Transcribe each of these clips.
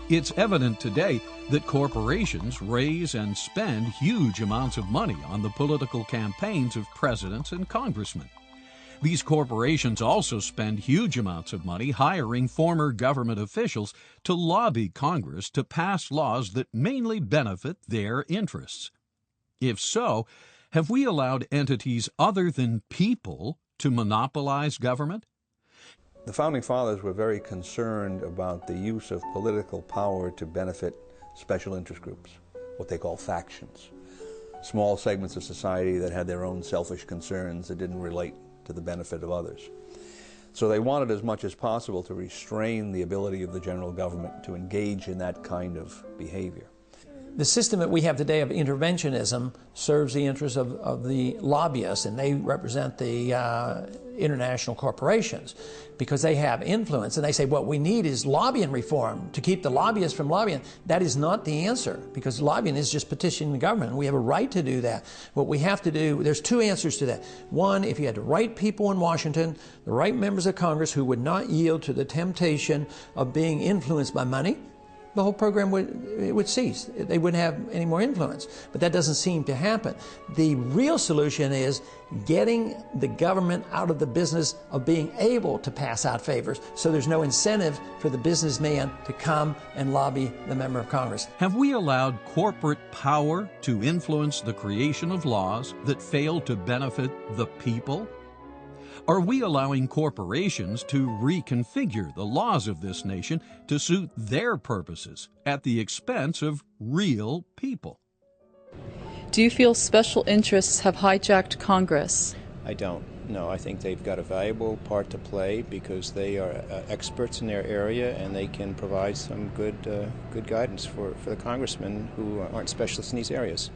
It's evident today that corporations raise and spend huge amounts of money on the political campaigns of presidents and congressmen. These corporations also spend huge amounts of money hiring former government officials to lobby Congress to pass laws that mainly benefit their interests. If so, have we allowed entities other than people to monopolize government? The Founding Fathers were very concerned about the use of political power to benefit special interest groups, what they call factions. Small segments of society that had their own selfish concerns that didn't relate to the benefit of others. So they wanted as much as possible to restrain the ability of the general government to engage in that kind of behavior. The system that we have today of interventionism serves the interests of the lobbyists, and they represent the international corporations because they have influence. And they say what we need is lobbying reform to keep the lobbyists from lobbying. That is not the answer, because lobbying is just petitioning the government. We have a right to do that. What we have to do, there's two answers to that. One, if you had the right people in Washington, the right members of Congress who would not yield to the temptation of being influenced by money, the whole program would cease. They wouldn't have any more influence. But that doesn't seem to happen. The real solution is getting the government out of the business of being able to pass out favors, so there's no incentive for the businessman to come and lobby the member of Congress. Have we allowed corporate power to influence the creation of laws that fail to benefit the people? Are we allowing corporations to reconfigure the laws of this nation to suit their purposes at the expense of real people? Do you feel special interests have hijacked Congress? I don't. No, I think they've got a valuable part to play because they are experts in their area and they can provide some good guidance for the congressmen who aren't specialists in these areas.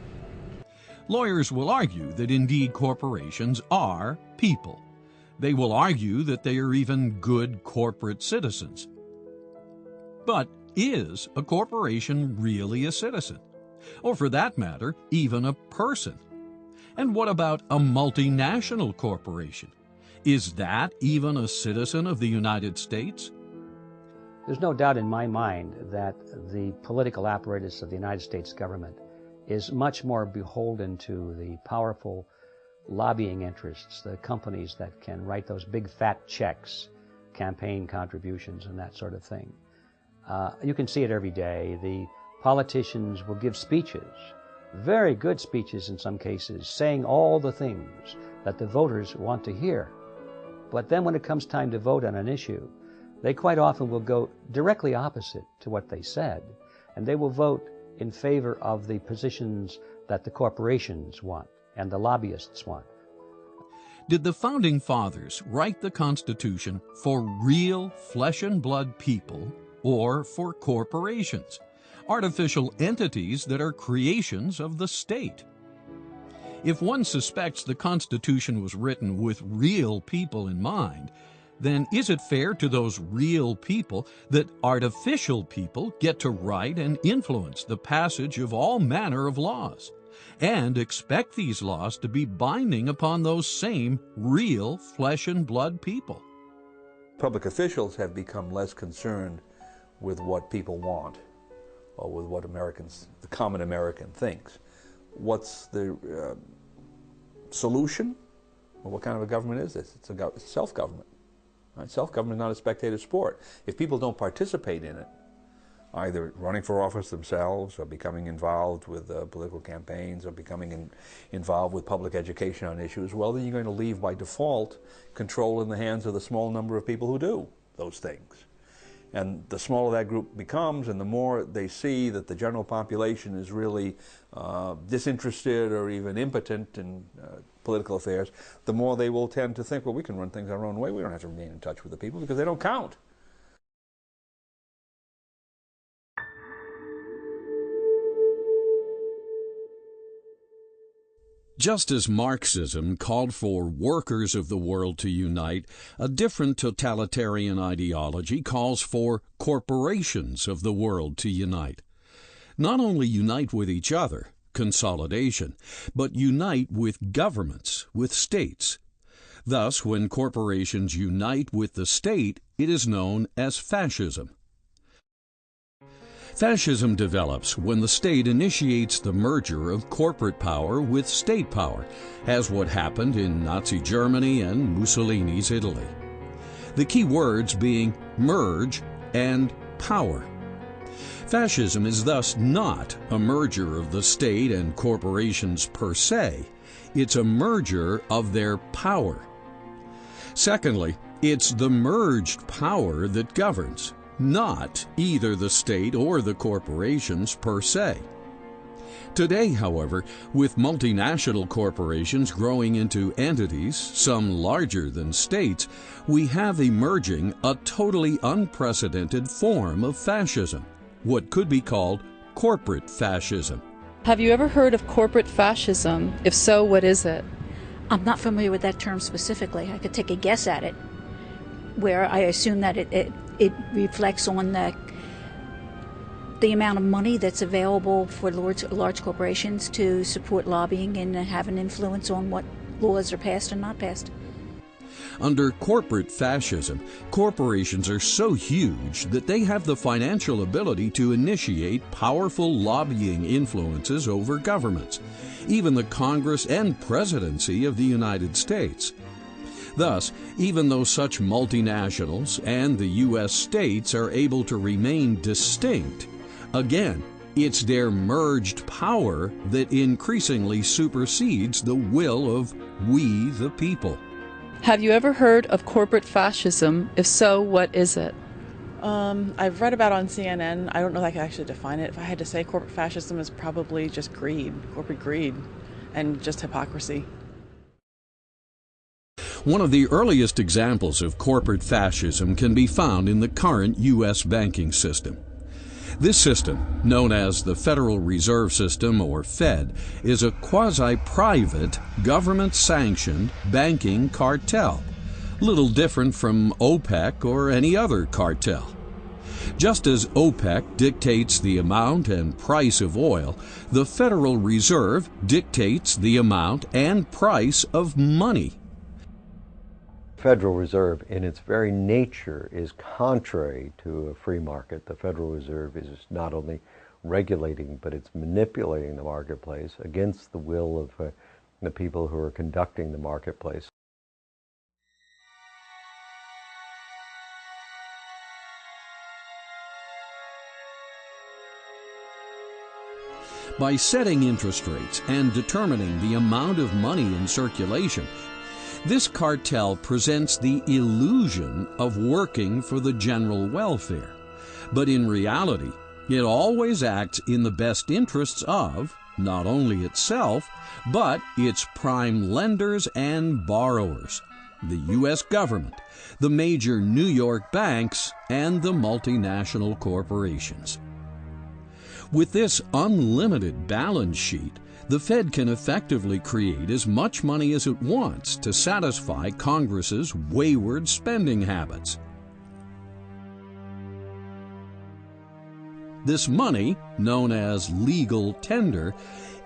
Lawyers will argue that indeed corporations are people. They will argue that they are even good corporate citizens. But is a corporation really a citizen? Or for that matter, even a person? And what about a multinational corporation? Is that even a citizen of the United States? There's no doubt in my mind that the political apparatus of the United States government is much more beholden to the powerful lobbying interests, the companies that can write those big fat checks, campaign contributions and that sort of thing. You can see it every day. The politicians will give speeches, very good speeches in some cases, saying all the things that the voters want to hear. But then when it comes time to vote on an issue, they quite often will go directly opposite to what they said, and they will vote in favor of the positions that the corporations want and the lobbyists want. Did the Founding Fathers write the Constitution for real flesh and blood people or for corporations, artificial entities that are creations of the state? If one suspects the Constitution was written with real people in mind, then is it fair to those real people that artificial people get to write and influence the passage of all manner of laws, and expect these laws to be binding upon those same real flesh and blood people? Public officials have become less concerned with what people want or with what the common American thinks. What's the solution? Well, what kind of a government is this? It's self-government. Right? Self-government is not a spectator sport. If people don't participate in it, either running for office themselves or becoming involved with political campaigns or becoming involved with public education on issues, well, then you're going to leave by default control in the hands of the small number of people who do those things. And the smaller that group becomes, and the more they see that the general population is really disinterested or even impotent in political affairs, the more they will tend to think, well, we can run things our own way. We don't have to remain in touch with the people because they don't count. Just as Marxism called for workers of the world to unite, a different totalitarian ideology calls for corporations of the world to unite. Not only unite with each other, consolidation, but unite with governments, with states. Thus, when corporations unite with the state, it is known as fascism. Fascism develops when the state initiates the merger of corporate power with state power, as what happened in Nazi Germany and Mussolini's Italy. The key words being merge and power. Fascism is thus not a merger of the state and corporations per se. It's a merger of their power. Secondly, it's the merged power that governs, not either the state or the corporations per se. Today, however, with multinational corporations growing into entities, some larger than states, we have emerging a totally unprecedented form of fascism, what could be called corporate fascism. Have you ever heard of corporate fascism? If so, what is it? I'm not familiar with that term specifically. I could take a guess at it, where I assume that it reflects on the amount of money that's available for large corporations to support lobbying and have an influence on what laws are passed and not passed. Under corporate fascism, corporations are so huge that they have the financial ability to initiate powerful lobbying influences over governments, even the Congress and presidency of the United States. Thus, even though such multinationals and the U.S. states are able to remain distinct, again, it's their merged power that increasingly supersedes the will of we the people. Have you ever heard of corporate fascism? If so, what is it? I've read about it on CNN. I don't know if I can actually define it. If I had to say, corporate fascism is probably just greed, corporate greed, and just hypocrisy. One of the earliest examples of corporate fascism can be found in the current U.S. banking system. This system, known as the Federal Reserve System, or Fed, is a quasi-private, government-sanctioned banking cartel, little different from OPEC or any other cartel. Just as OPEC dictates the amount and price of oil, the Federal Reserve dictates the amount and price of money. Federal Reserve, in its very nature, is contrary to a free market. The Federal Reserve is not only regulating, but it's manipulating the marketplace against the will of the people who are conducting the marketplace. By setting interest rates and determining the amount of money in circulation, this cartel presents the illusion of working for the general welfare, but in reality, it always acts in the best interests of not only itself, but its prime lenders and borrowers, the U.S. government, the major New York banks, and the multinational corporations. With this unlimited balance sheet, the Fed can effectively create as much money as it wants to satisfy Congress's wayward spending habits. This money, known as legal tender,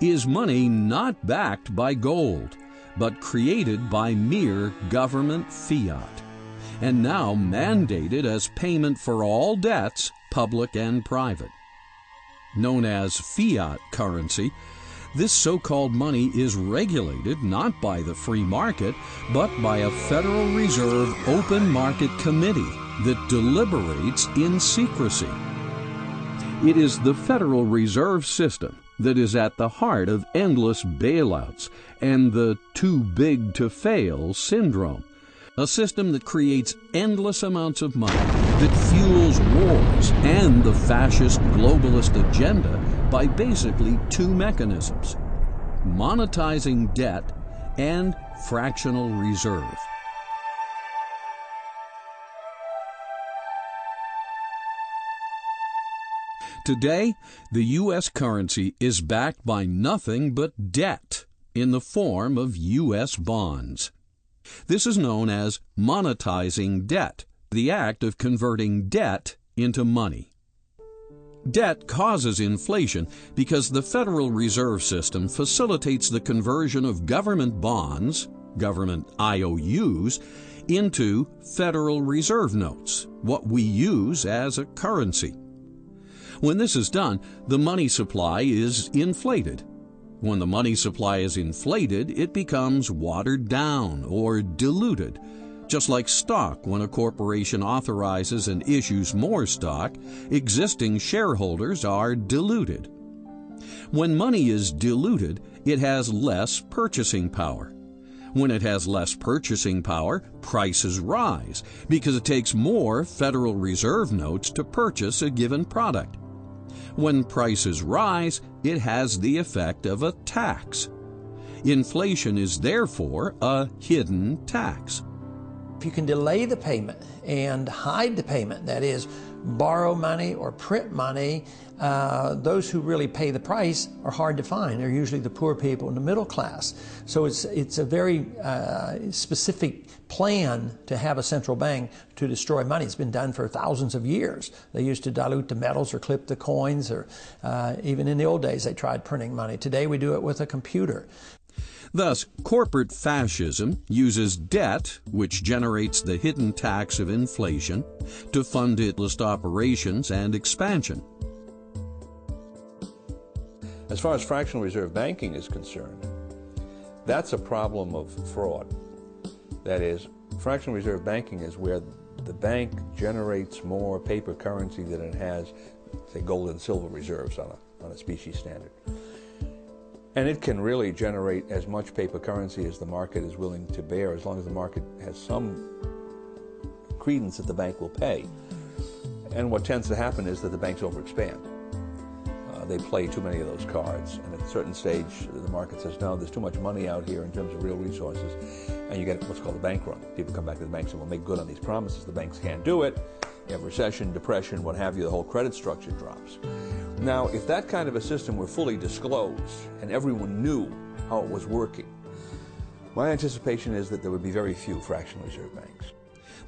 is money not backed by gold, but created by mere government fiat, and now mandated as payment for all debts, public and private. Known as fiat currency, this so-called money is regulated not by the free market, but by a Federal Reserve open market committee that deliberates in secrecy. It is the Federal Reserve System that is at the heart of endless bailouts and the too big to fail syndrome, a system that creates endless amounts of money, that fuels wars and the fascist globalist agenda by basically two mechanisms: monetizing debt and fractional reserve. Today, the U.S. currency is backed by nothing but debt in the form of U.S. bonds. This is known as monetizing debt, the act of converting debt into money. Debt causes inflation because the Federal Reserve System facilitates the conversion of government bonds, government IOUs, into Federal Reserve notes, what we use as a currency. When this is done, the money supply is inflated. When the money supply is inflated, it becomes watered down or diluted. Just like stock, when a corporation authorizes and issues more stock, existing shareholders are diluted. When money is diluted, it has less purchasing power. When it has less purchasing power, prices rise because it takes more Federal Reserve notes to purchase a given product. When prices rise, it has the effect of a tax. Inflation is therefore a hidden tax. If you can delay the payment and hide the payment, that is, borrow money or print money, those who really pay the price are hard to find. They're usually the poor people in the middle class. So it's a very specific plan to have a central bank to destroy money. It's been done for thousands of years. They used to dilute the metals or clip the coins, or even in the old days they tried printing money. Today we do it with a computer. Thus, corporate fascism uses debt, which generates the hidden tax of inflation, to fund its operations and expansion. As far as fractional reserve banking is concerned, that's a problem of fraud. That is, fractional reserve banking is where the bank generates more paper currency than it has, say, gold and silver reserves on a specie standard. And it can really generate as much paper currency as the market is willing to bear, as long as the market has some credence that the bank will pay. And what tends to happen is that the banks overexpand. They play too many of those cards, and at a certain stage the market says, no, there's too much money out here in terms of real resources, and you get what's called a bank run. People come back to the banks and will make good on these promises. The banks can't do it. You have recession, depression, what have you, the whole credit structure drops. Now, if that kind of a system were fully disclosed and everyone knew how it was working, my anticipation is that there would be very few fractional reserve banks.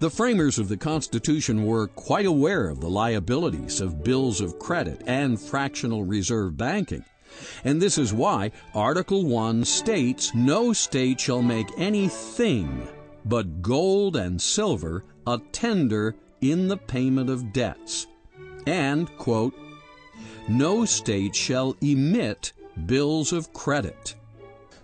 The framers of the Constitution were quite aware of the liabilities of bills of credit and fractional reserve banking. And this is why Article 1 states, "No state shall make anything but gold and silver a tender in the payment of debts." And, quote, "No state shall emit bills of credit."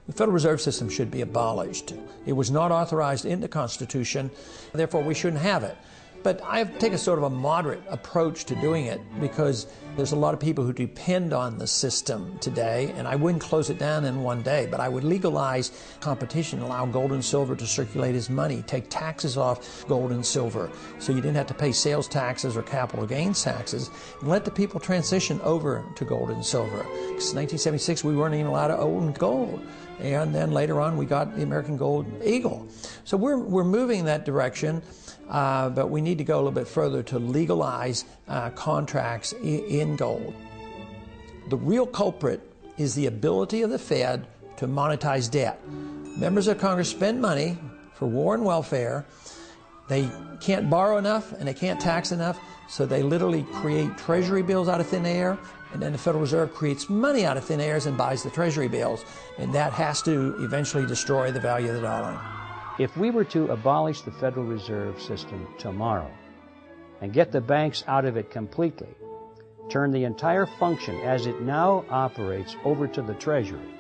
The Federal Reserve System should be abolished. It was not authorized in the Constitution, therefore we shouldn't have it. But I take a sort of a moderate approach to doing it because there's a lot of people who depend on the system today, and I wouldn't close it down in one day, but I would legalize competition, allow gold and silver to circulate as money, take taxes off gold and silver so you didn't have to pay sales taxes or capital gains taxes, and let the people transition over to gold and silver. Because 1976 we weren't even allowed to own gold. And then later on we got the American Gold Eagle. So we're moving in that direction, but we need to go a little bit further to legalize contracts in gold. The real culprit is the ability of the Fed to monetize debt. Members of Congress spend money for war and welfare. They can't borrow enough and they can't tax enough, so they literally create treasury bills out of thin air, and then the Federal Reserve creates money out of thin air and buys the treasury bills, and that has to eventually destroy the value of the dollar. If we were to abolish the Federal Reserve System tomorrow and get the banks out of it completely, turn the entire function as it now operates over to the Treasury,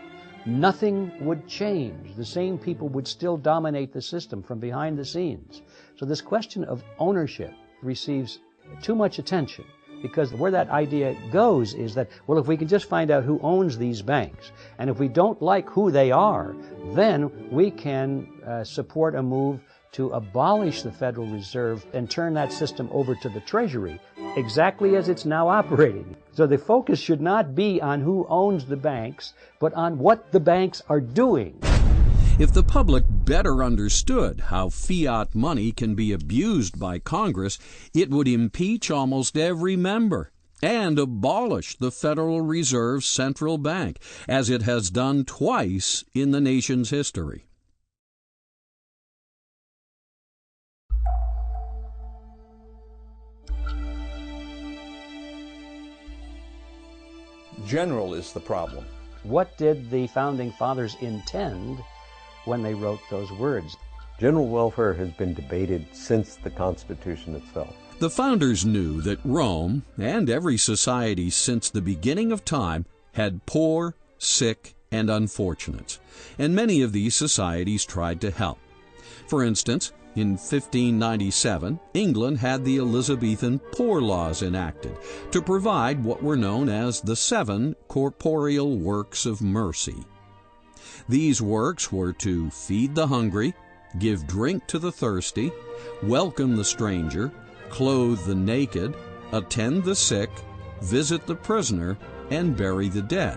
nothing would change. The same people would still dominate the system from behind the scenes. So this question of ownership receives too much attention, because where that idea goes is that, well, if we can just find out who owns these banks, and if we don't like who they are, then we can support a move to abolish the Federal Reserve and turn that system over to the Treasury, exactly as it's now operating. So the focus should not be on who owns the banks, but on what the banks are doing. If the public better understood how fiat money can be abused by Congress, it would impeach almost every member and abolish the Federal Reserve Central Bank, as it has done twice in the nation's history. General is the problem. What did the Founding Fathers intend when they wrote those words? General welfare has been debated since the Constitution itself. The founders knew that Rome, and every society since the beginning of time, had poor, sick, and unfortunates, and many of these societies tried to help. For instance, in 1597, England had the Elizabethan Poor Laws enacted to provide what were known as the 7 corporeal works of mercy. These works were to feed the hungry, give drink to the thirsty, welcome the stranger, clothe the naked, attend the sick, visit the prisoner, and bury the dead.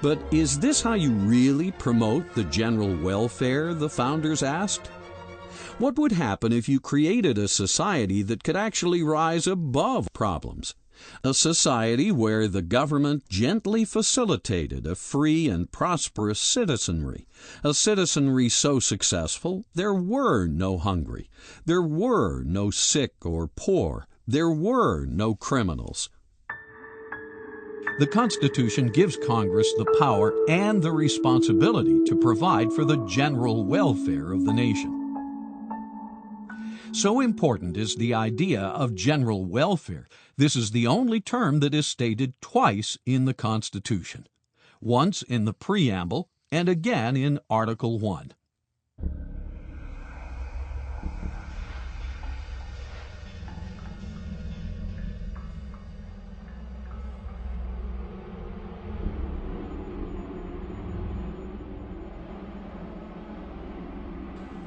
But is this how you really promote the general welfare, the founders asked? What would happen if you created a society that could actually rise above problems? A society where the government gently facilitated a free and prosperous citizenry, a citizenry so successful there were no hungry, there were no sick or poor, there were no criminals. The Constitution gives Congress the power and the responsibility to provide for the general welfare of the nation. So important is the idea of general welfare. This is the only term that is stated twice in the Constitution, once in the preamble and again in Article 1.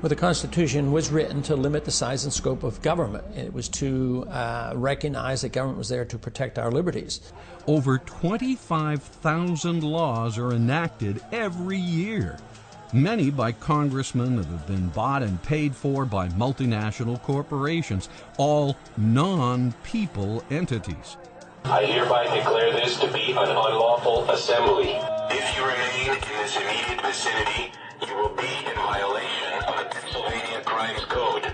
Well, the Constitution was written to limit the size and scope of government. It was to recognize that government was there to protect our liberties. Over 25,000 laws are enacted every year, many by congressmen that have been bought and paid for by multinational corporations, all non-people entities. I hereby declare this to be an unlawful assembly. If you remain in this immediate vicinity, you will be in violation of the Pennsylvania Crimes Code,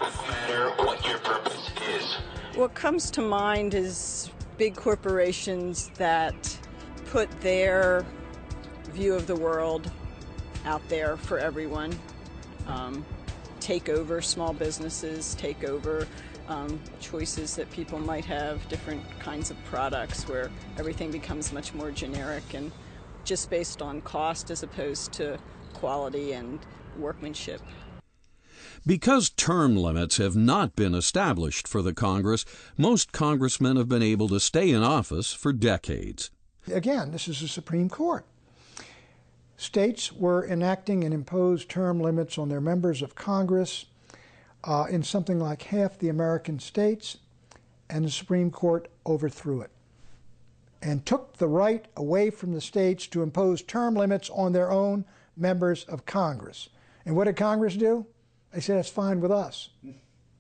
no matter what your purpose is. What comes to mind is big corporations that put their view of the world out there for everyone, take over small businesses, take over choices that people might have, different kinds of products where everything becomes much more generic and just based on cost as opposed to quality and workmanship. Because term limits have not been established for the Congress, most congressmen have been able to stay in office for decades. Again, this is the Supreme Court. States were enacting and imposed term limits on their members of Congress in something like half the American states, and the Supreme Court overthrew it and took the right away from the states to impose term limits on their own members of Congress. And what did Congress do? They said, it's fine with us,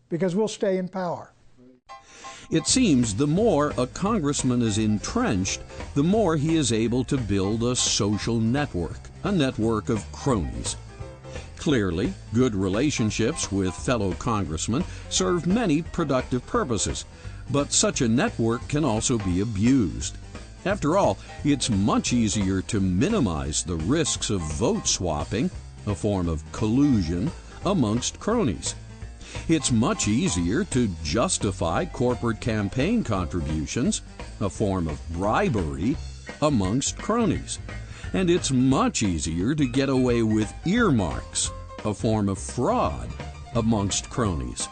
because we'll stay in power. It seems the more a congressman is entrenched, the more he is able to build a social network, a network of cronies. Clearly, good relationships with fellow congressmen serve many productive purposes, but such a network can also be abused. After all, it's much easier to minimize the risks of vote swapping, a form of collusion, amongst cronies. It's much easier to justify corporate campaign contributions, a form of bribery, amongst cronies. And it's much easier to get away with earmarks, a form of fraud, amongst cronies.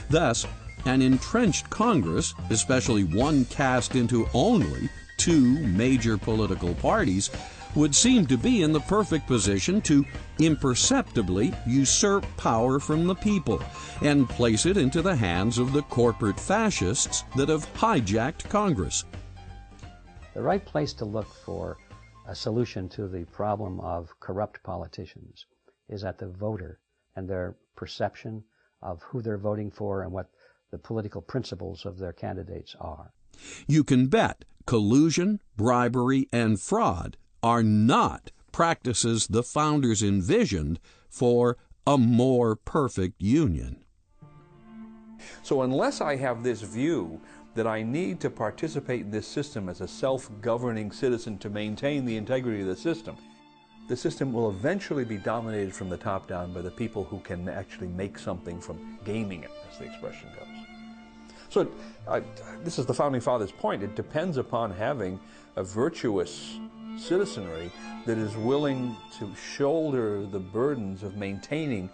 Thus, an entrenched Congress, especially one cast into only 2 major political parties, would seem to be in the perfect position to imperceptibly usurp power from the people and place it into the hands of the corporate fascists that have hijacked Congress. The right place to look for a solution to the problem of corrupt politicians is at the voter and their perception of who they're voting for and what the political principles of their candidates are. You can bet collusion, bribery, and fraud are not practices the founders envisioned for a more perfect union. So unless I have this view that I need to participate in this system as a self-governing citizen to maintain the integrity of the system, the system will eventually be dominated from the top down by the people who can actually make something from gaming it, as the expression goes. So this is the Founding Fathers' point. It depends upon having a virtuous citizenry that is willing to shoulder the burdens of maintaining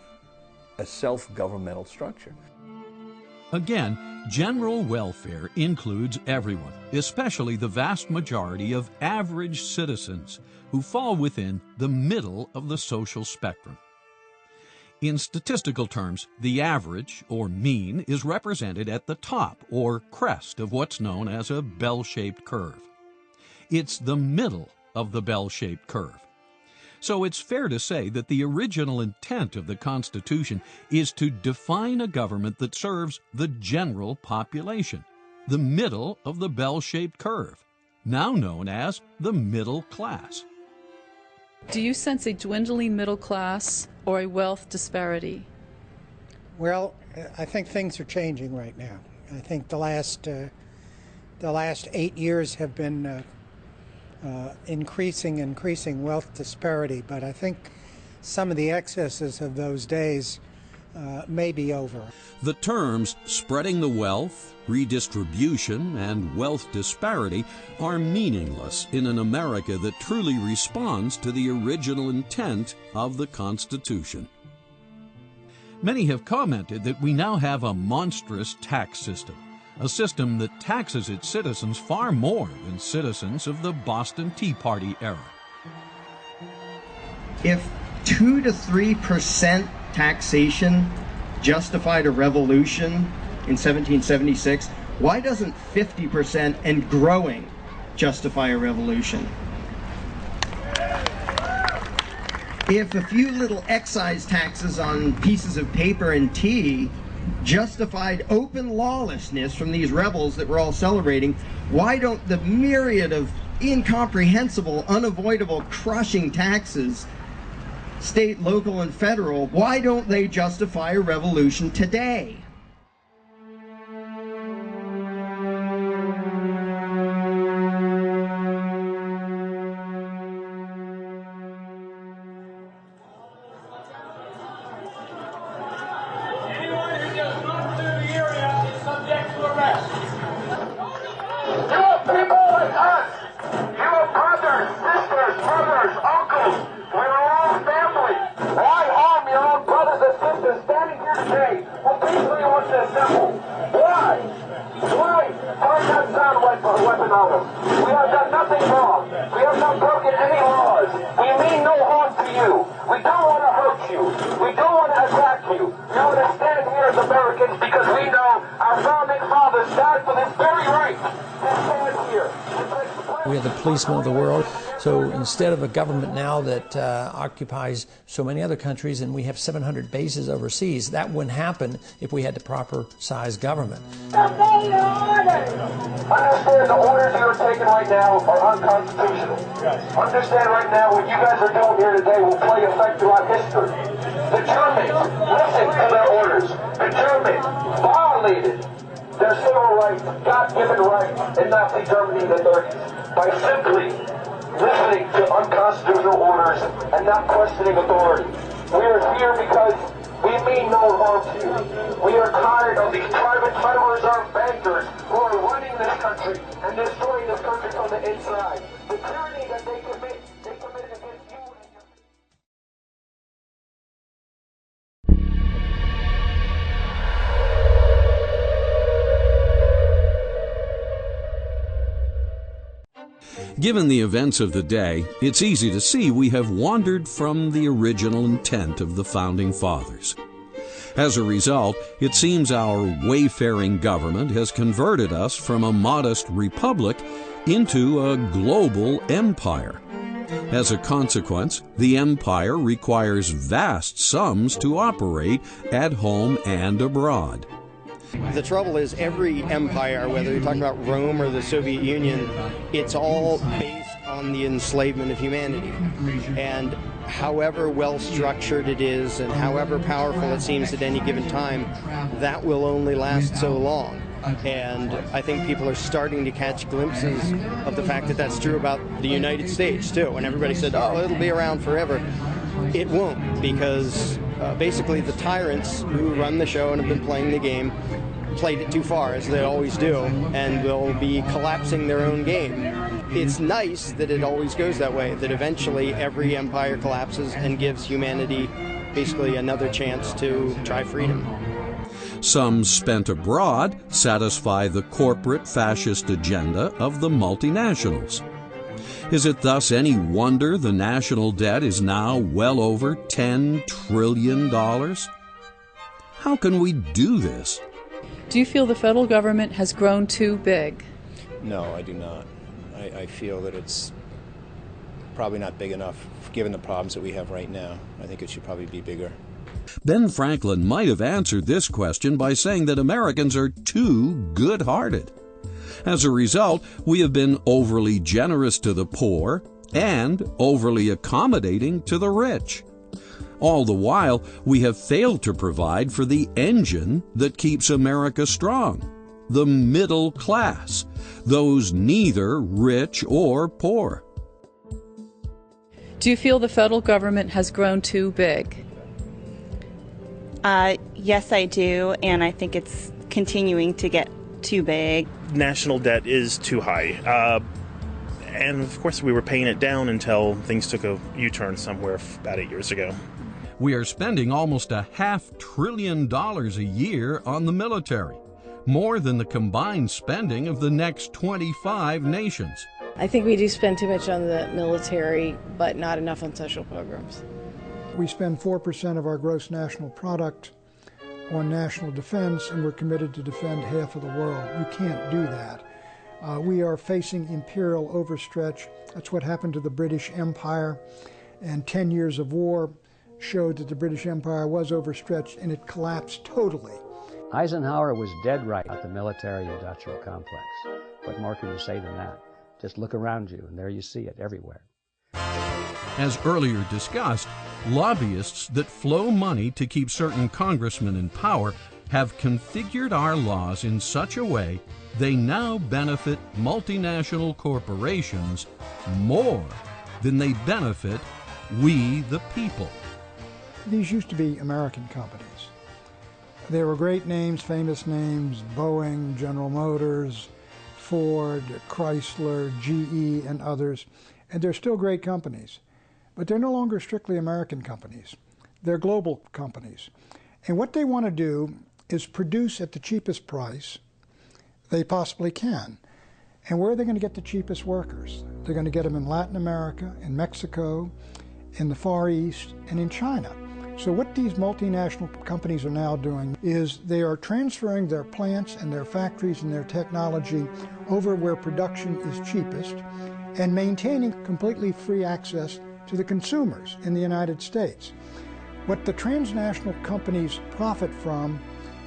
a self-governmental structure. Again, general welfare includes everyone, especially the vast majority of average citizens who fall within the middle of the social spectrum. In statistical terms, the average, or mean, is represented at the top, or crest, of what's known as a bell-shaped curve. It's the middle of the bell-shaped curve. So it's fair to say that the original intent of the Constitution is to define a government that serves the general population, the middle of the bell-shaped curve, now known as the middle class. Do you sense a dwindling middle class or a wealth disparity? Well, I think things are changing right now. I think the last 8 years have been increasing wealth disparity, but I think some of the excesses of those days may be over. The terms spreading the wealth, redistribution, and wealth disparity are meaningless in an America that truly responds to the original intent of the Constitution. Many have commented that we now have a monstrous tax system, a system that taxes its citizens far more than citizens of the Boston Tea Party era. If 2 to 3% taxation justified a revolution in 1776, why doesn't 50% and growing justify a revolution? If a few little excise taxes on pieces of paper and tea justified open lawlessness from these rebels that we're all celebrating, why don't the myriad of incomprehensible, unavoidable, crushing taxes, state, local, and federal, why don't they justify a revolution today? We are the policemen of the world. So instead of a government now that occupies so many other countries, and we have 700 bases overseas, that wouldn't happen if we had the proper size government. Understand the orders you are taking right now are unconstitutional. Understand right now what you guys are doing here today will play effect throughout history. The Germans, listen to their orders. The Germans violated their civil rights, God-given rights in Nazi Germany in the 30s by simply listening to unconstitutional orders and not questioning authority. We are here because we mean no harm to you. We are tired of these private Federal Reserve bankers who are running this country and destroying this country from the inside. The tyranny that they committed against you and your... Given the events of the day, it's easy to see we have wandered from the original intent of the Founding Fathers. As a result, it seems our wayfaring government has converted us from a modest republic into a global empire. As a consequence, the empire requires vast sums to operate at home and abroad. The trouble is every empire, whether you're talking about Rome or the Soviet Union, it's all based on the enslavement of humanity. And however well structured it is and however powerful it seems at any given time, that will only last so long. And I think people are starting to catch glimpses of the fact that that's true about the United States, too. And everybody said, oh, it'll be around forever. It won't, because basically the tyrants who run the show and have been playing the game played it too far, as they always do, and will be collapsing their own game. It's nice that it always goes that way, that eventually every empire collapses and gives humanity basically another chance to try freedom. Some spent abroad satisfy the corporate fascist agenda of the multinationals. Is it thus any wonder the national debt is now well over $10 trillion? How can we do this? Do you feel the federal government has grown too big? No, I do not. I feel that it's probably not big enough given the problems that we have right now. I think it should probably be bigger. Ben Franklin might have answered this question by saying that Americans are too good-hearted. As a result, we have been overly generous to the poor and overly accommodating to the rich. All the while, we have failed to provide for the engine that keeps America strong, the middle class, those neither rich or poor. Do you feel the federal government has grown too big? Yes, I do, and I think it's continuing to get too big. National debt is too high. And of course, we were paying it down until things took a U-turn somewhere about 8 years ago. We are spending almost $500 billion a year on the military, more than the combined spending of the next 25 nations. I think we do spend too much on the military, but not enough on social programs. We spend 4% of our gross national product on national defense, and we're committed to defend half of the world. You can't do that. We are facing imperial overstretch. That's what happened to the British Empire, and 10 years of war showed that the British Empire was overstretched, and it collapsed totally. Eisenhower was dead right about the military-industrial complex. What more can you say than that? Just look around you, and there you see it everywhere. As earlier discussed, lobbyists that flow money to keep certain congressmen in power have configured our laws in such a way they now benefit multinational corporations more than they benefit we the people. These used to be American companies. They were great names, famous names: Boeing, General Motors, Ford, Chrysler, GE, and others. And they're still great companies. But they're no longer strictly American companies. They're global companies. And what they want to do is produce at the cheapest price they possibly can. And where are they going to get the cheapest workers? They're going to get them in Latin America, in Mexico, in the Far East, and in China. So what these multinational companies are now doing is they are transferring their plants and their factories and their technology over where production is cheapest and maintaining completely free access to the consumers in the United States. What the transnational companies profit from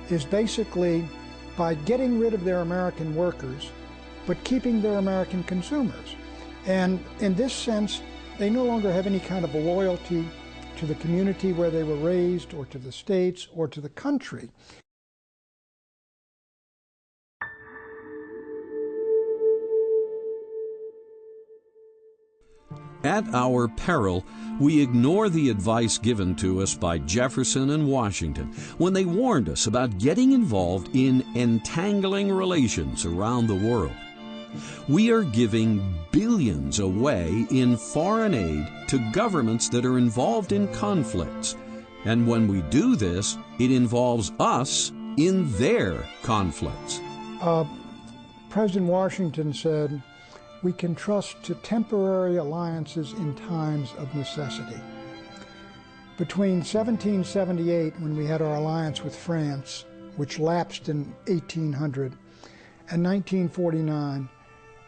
is basically by getting rid of their American workers, but keeping their American consumers. And in this sense, they no longer have any kind of a loyalty to the community where they were raised, or to the states, or to the country. At our peril, we ignore the advice given to us by Jefferson and Washington when they warned us about getting involved in entangling relations around the world. We are giving billions away in foreign aid to governments that are involved in conflicts. And when we do this, it involves us in their conflicts. President Washington said, "We can trust to temporary alliances in times of necessity." Between 1778, when we had our alliance with France, which lapsed in 1800, and 1949,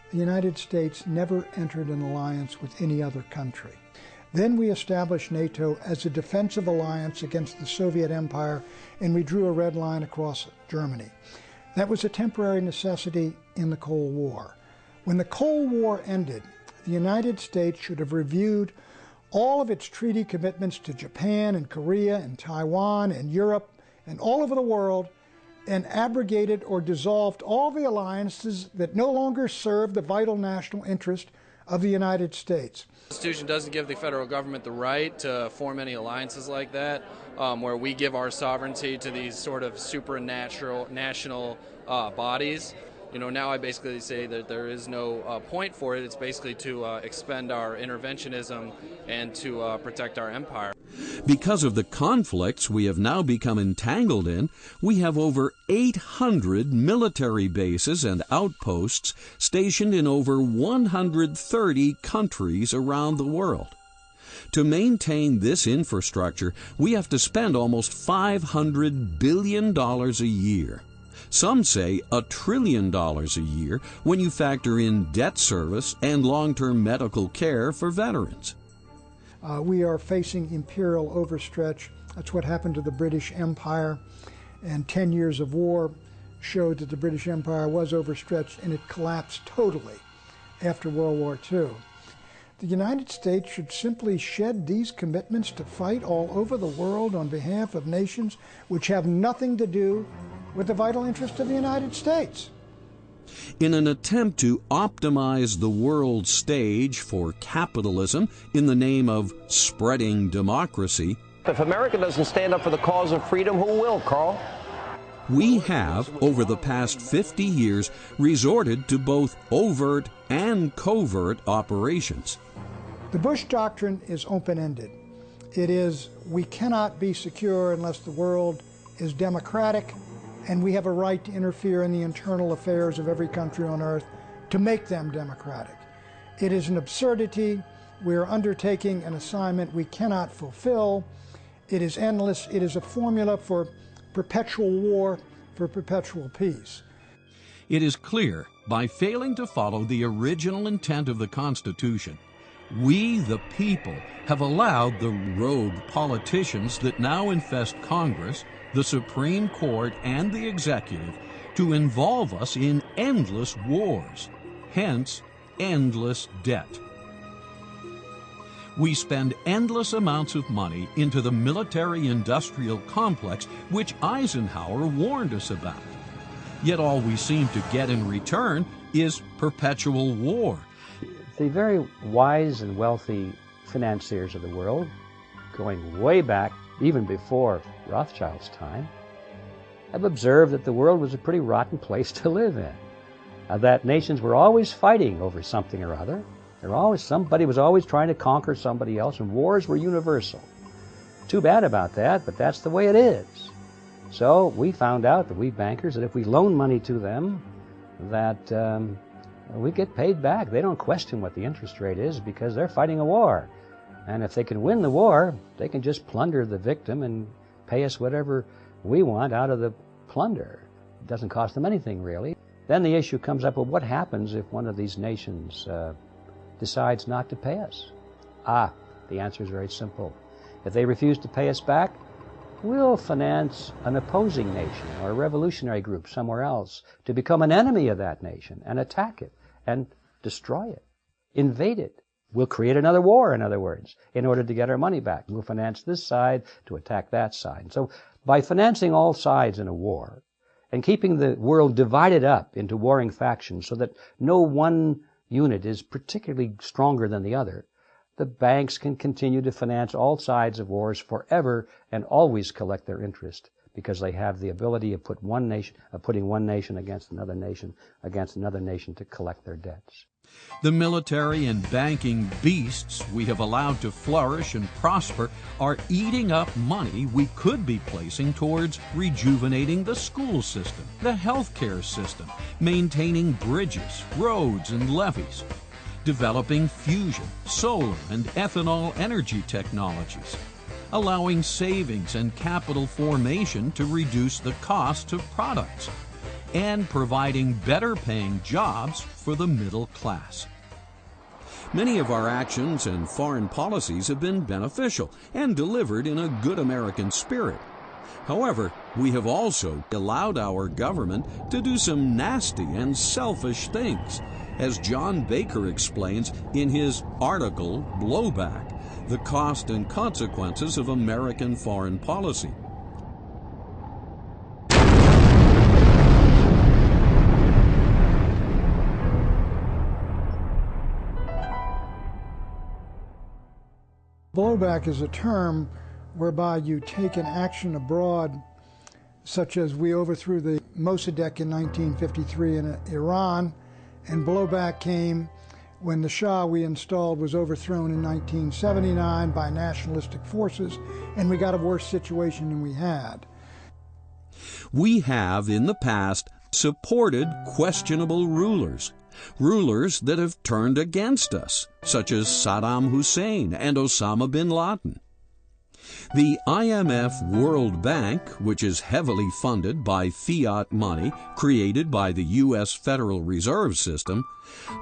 the United States never entered an alliance with any other country. Then we established NATO as a defensive alliance against the Soviet Empire, and we drew a red line across Germany. That was a temporary necessity in the Cold War. When the Cold War ended, the United States should have reviewed all of its treaty commitments to Japan and Korea and Taiwan and Europe and all over the world, and abrogated or dissolved all the alliances that no longer serve the vital national interest of the United States. The Constitution doesn't give the federal government the right to form any alliances like that, where we give our sovereignty to these sort of supernatural national bodies. You know, now I basically say that there is no point for it. It's basically to expend our interventionism and to protect our empire. Because of the conflicts we have now become entangled in, we have over 800 military bases and outposts stationed in over 130 countries around the world. To maintain this infrastructure, we have to spend almost $500 billion a year. Some say $1 trillion a year when you factor in debt service and long-term medical care for veterans. We are facing imperial overstretch. That's what happened to the British Empire, and 10 years of war showed that the British Empire was overstretched, and it collapsed totally after World War II. The United States should simply shed these commitments to fight all over the world on behalf of nations which have nothing to do with the vital interest of the United States. In an attempt to optimize the world stage for capitalism in the name of spreading democracy, if America doesn't stand up for the cause of freedom, who will, Carl? We have, over the past 50 years, resorted to both overt and covert operations. The Bush Doctrine is open-ended. It is, we cannot be secure unless the world is democratic, and we have a right to interfere in the internal affairs of every country on earth to make them democratic. It is an absurdity. We are undertaking an assignment we cannot fulfill. It is endless. It is a formula for perpetual war, for perpetual peace. It is clear, by failing to follow the original intent of the Constitution, we, the people, have allowed the rogue politicians that now infest Congress, the Supreme Court, and the executive to involve us in endless wars, hence endless debt. We spend endless amounts of money into the military-industrial complex which Eisenhower warned us about. Yet all we seem to get in return is perpetual war. The very wise and wealthy financiers of the world, going way back, even before Rothschild's time, have observed that the world was a pretty rotten place to live in. That nations were always fighting over something or other. Somebody was always trying to conquer somebody else, and wars were universal. Too bad about that, but that's the way it is. So we found out, that we bankers, that if we loan money to them, that we get paid back. They don't question what the interest rate is because they're fighting a war. And if they can win the war, they can just plunder the victim and pay us whatever we want out of the plunder. It doesn't cost them anything, really. Then the issue comes up, well, what happens if one of these nations decides not to pay us? The answer is very simple. If they refuse to pay us back, we'll finance an opposing nation or a revolutionary group somewhere else to become an enemy of that nation and attack it and destroy it, invade it. We'll create another war, in other words, in order to get our money back. We'll finance this side to attack that side. So by financing all sides in a war and keeping the world divided up into warring factions so that no one unit is particularly stronger than the other, the banks can continue to finance all sides of wars forever and always collect their interest because they have the ability of putting one nation against another nation to collect their debts. The military and banking beasts we have allowed to flourish and prosper are eating up money we could be placing towards rejuvenating the school system, the healthcare system, maintaining bridges, roads, and levees, developing fusion, solar, and ethanol energy technologies, allowing savings and capital formation to reduce the cost of products, and providing better-paying jobs for the middle class. Many of our actions and foreign policies have been beneficial and delivered in a good American spirit. However, we have also allowed our government to do some nasty and selfish things, as John Baker explains in his article, Blowback, The Cost and Consequences of American Foreign Policy. Blowback is a term whereby you take an action abroad, such as we overthrew the Mossadegh in 1953 in Iran, and blowback came when the Shah we installed was overthrown in 1979 by nationalistic forces, and we got a worse situation than we had. We have in the past supported questionable rulers that have turned against us, such as Saddam Hussein and Osama bin Laden. The IMF World Bank, which is heavily funded by fiat money created by the U.S. Federal Reserve System,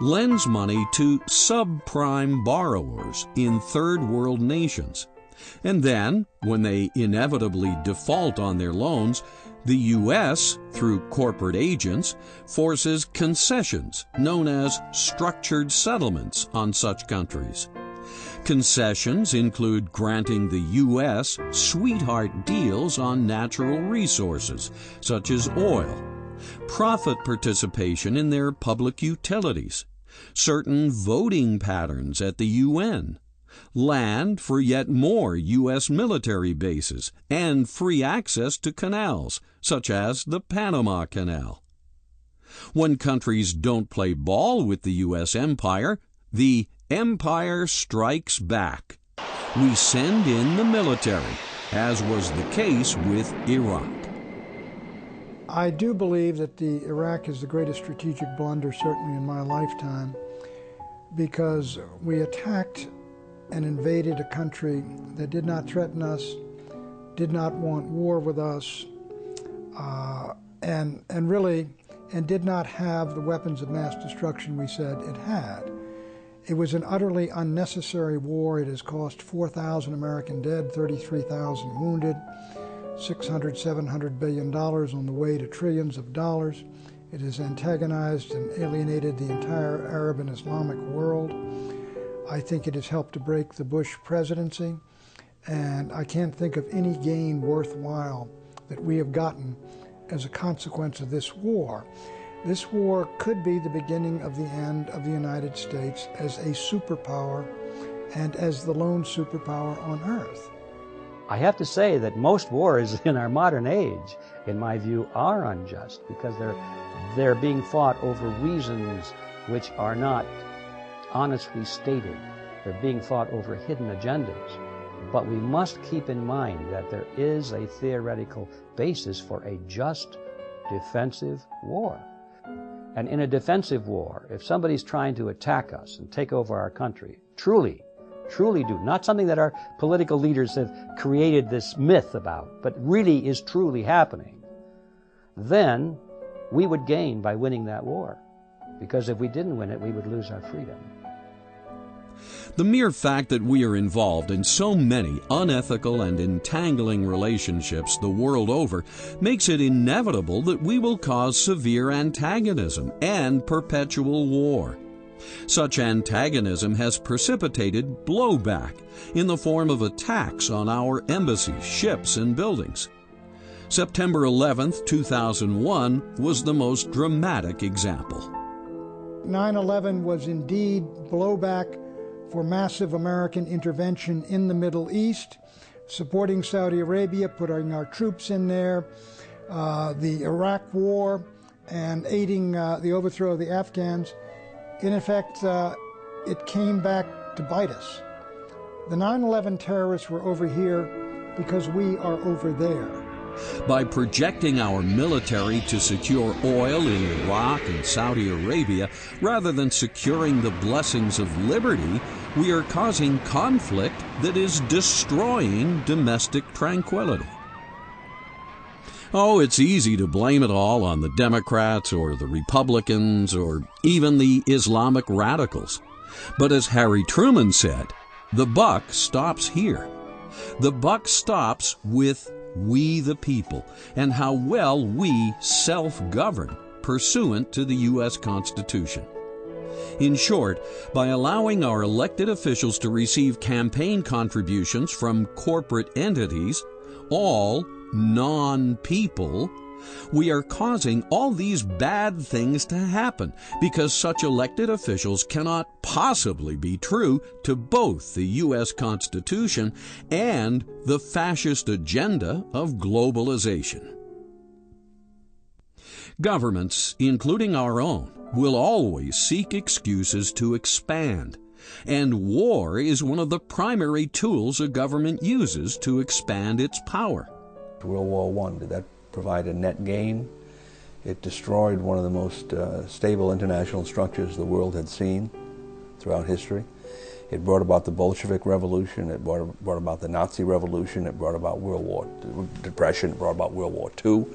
lends money to subprime borrowers in third world nations. And then, when they inevitably default on their loans, the U.S., through corporate agents, forces concessions known as structured settlements on such countries. Concessions include granting the U.S. sweetheart deals on natural resources, such as oil, profit participation in their public utilities, certain voting patterns at the UN, land for yet more U.S. military bases, and free access to canals, such as the Panama Canal. When countries don't play ball with the U.S. empire, the empire strikes back. We send in the military, as was the case with Iraq. I do believe that Iraq is the greatest strategic blunder, certainly in my lifetime, because we attacked and invaded a country that did not threaten us, did not want war with us, and did not have the weapons of mass destruction we said it had. It was an utterly unnecessary war. It has cost 4,000 American dead, 33,000 wounded, $600–700 billion on the way to trillions of dollars. It has antagonized and alienated the entire Arab and Islamic world. I think it has helped to break the Bush presidency, and I can't think of any gain worthwhile that we have gotten as a consequence of this war. This war could be the beginning of the end of the United States as a superpower and as the lone superpower on earth. I have to say that most wars in our modern age, in my view, are unjust because they're being fought over reasons which are not honestly stated. They're being fought over hidden agendas. But we must keep in mind that there is a theoretical basis for a just defensive war. And in a defensive war, if somebody's trying to attack us and take over our country, truly do, not something that our political leaders have created this myth about, but really is truly happening, then we would gain by winning that war. Because if we didn't win it, we would lose our freedom. The mere fact that we are involved in so many unethical and entangling relationships the world over makes it inevitable that we will cause severe antagonism and perpetual war. Such antagonism has precipitated blowback in the form of attacks on our embassies, ships, and buildings. September 11, 2001 was the most dramatic example. 9/11 was indeed blowback for massive American intervention in the Middle East, supporting Saudi Arabia, putting our troops in there, the Iraq War, and aiding the overthrow of the Afghans. In effect, it came back to bite us. The 9/11 terrorists were over here because we are over there. By projecting our military to secure oil in Iraq and Saudi Arabia rather than securing the blessings of liberty, we are causing conflict that is destroying domestic tranquility. Oh, it's easy to blame it all on the Democrats or the Republicans or even the Islamic radicals. But as Harry Truman said, the buck stops here. The buck stops with we the people and how well we self-govern pursuant to the U.S. Constitution. In short, by allowing our elected officials to receive campaign contributions from corporate entities, all non-people We are causing all these bad things to happen because such elected officials cannot possibly be true to both the U.S. Constitution and the fascist agenda of globalization. Governments, including our own, will always seek excuses to expand, and war is one of the primary tools a government uses to expand its power. World War I, did that provide a net gain? It destroyed one of the most stable international structures the world had seen throughout history. It brought about the Bolshevik Revolution, it brought about the Nazi Revolution, it brought about World War Depression, it brought about World War II.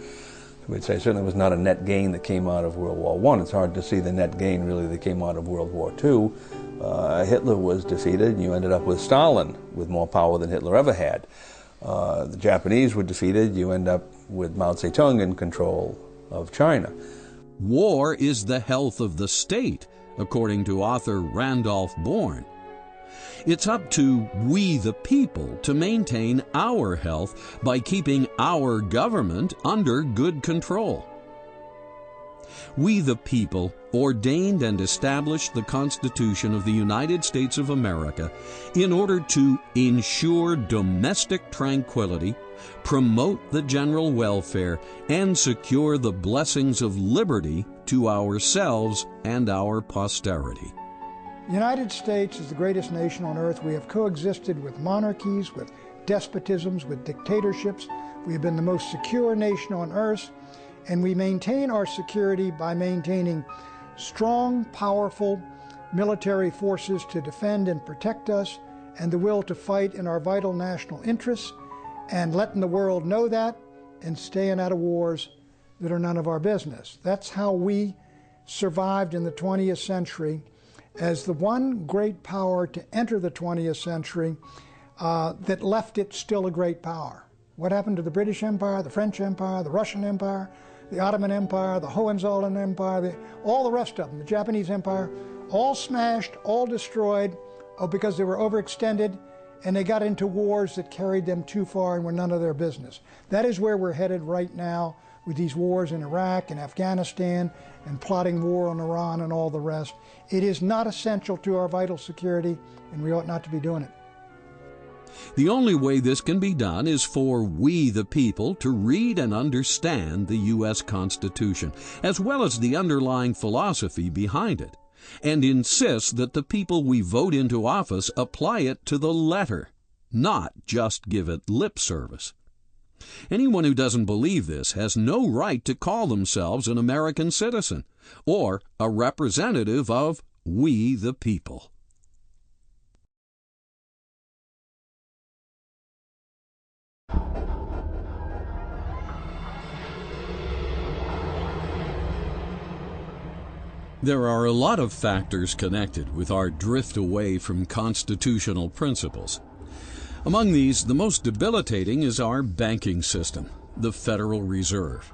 We'd say certainly it was not a net gain that came out of World War I. It's hard to see the net gain really that came out of World War II. Hitler was defeated, and you ended up with Stalin with more power than Hitler ever had. The Japanese were defeated, you end up with Mao Zedong in control of China. War is the health of the state, according to author Randolph Bourne. It's up to we the people to maintain our health by keeping our government under good control. We the people ordained and established the Constitution of the United States of America in order to ensure domestic tranquility, promote the general welfare, and secure the blessings of liberty to ourselves and our posterity. The United States is the greatest nation on earth. We have coexisted with monarchies, with despotisms, with dictatorships. We have been the most secure nation on earth, and we maintain our security by maintaining strong, powerful military forces to defend and protect us, and the will to fight in our vital national interests, and letting the world know that, and staying out of wars that are none of our business. That's how we survived in the 20th century as the one great power to enter the 20th century that left it still a great power. What happened to the British Empire, the French Empire, the Russian Empire, the Ottoman Empire, the Hohenzollern Empire, all the rest of them, the Japanese Empire, all smashed, all destroyed, because they were overextended and they got into wars that carried them too far and were none of their business. That is where we're headed right now with these wars in Iraq and Afghanistan and plotting war on Iran and all the rest. It is not essential to our vital security, and we ought not to be doing it. The only way this can be done is for we the people to read and understand the U.S. Constitution, as well as the underlying philosophy behind it, and insist that the people we vote into office apply it to the letter, not just give it lip service. Anyone who doesn't believe this has no right to call themselves an American citizen or a representative of we the people. There are a lot of factors connected with our drift away from constitutional principles. Among these, the most debilitating is our banking system, the Federal Reserve.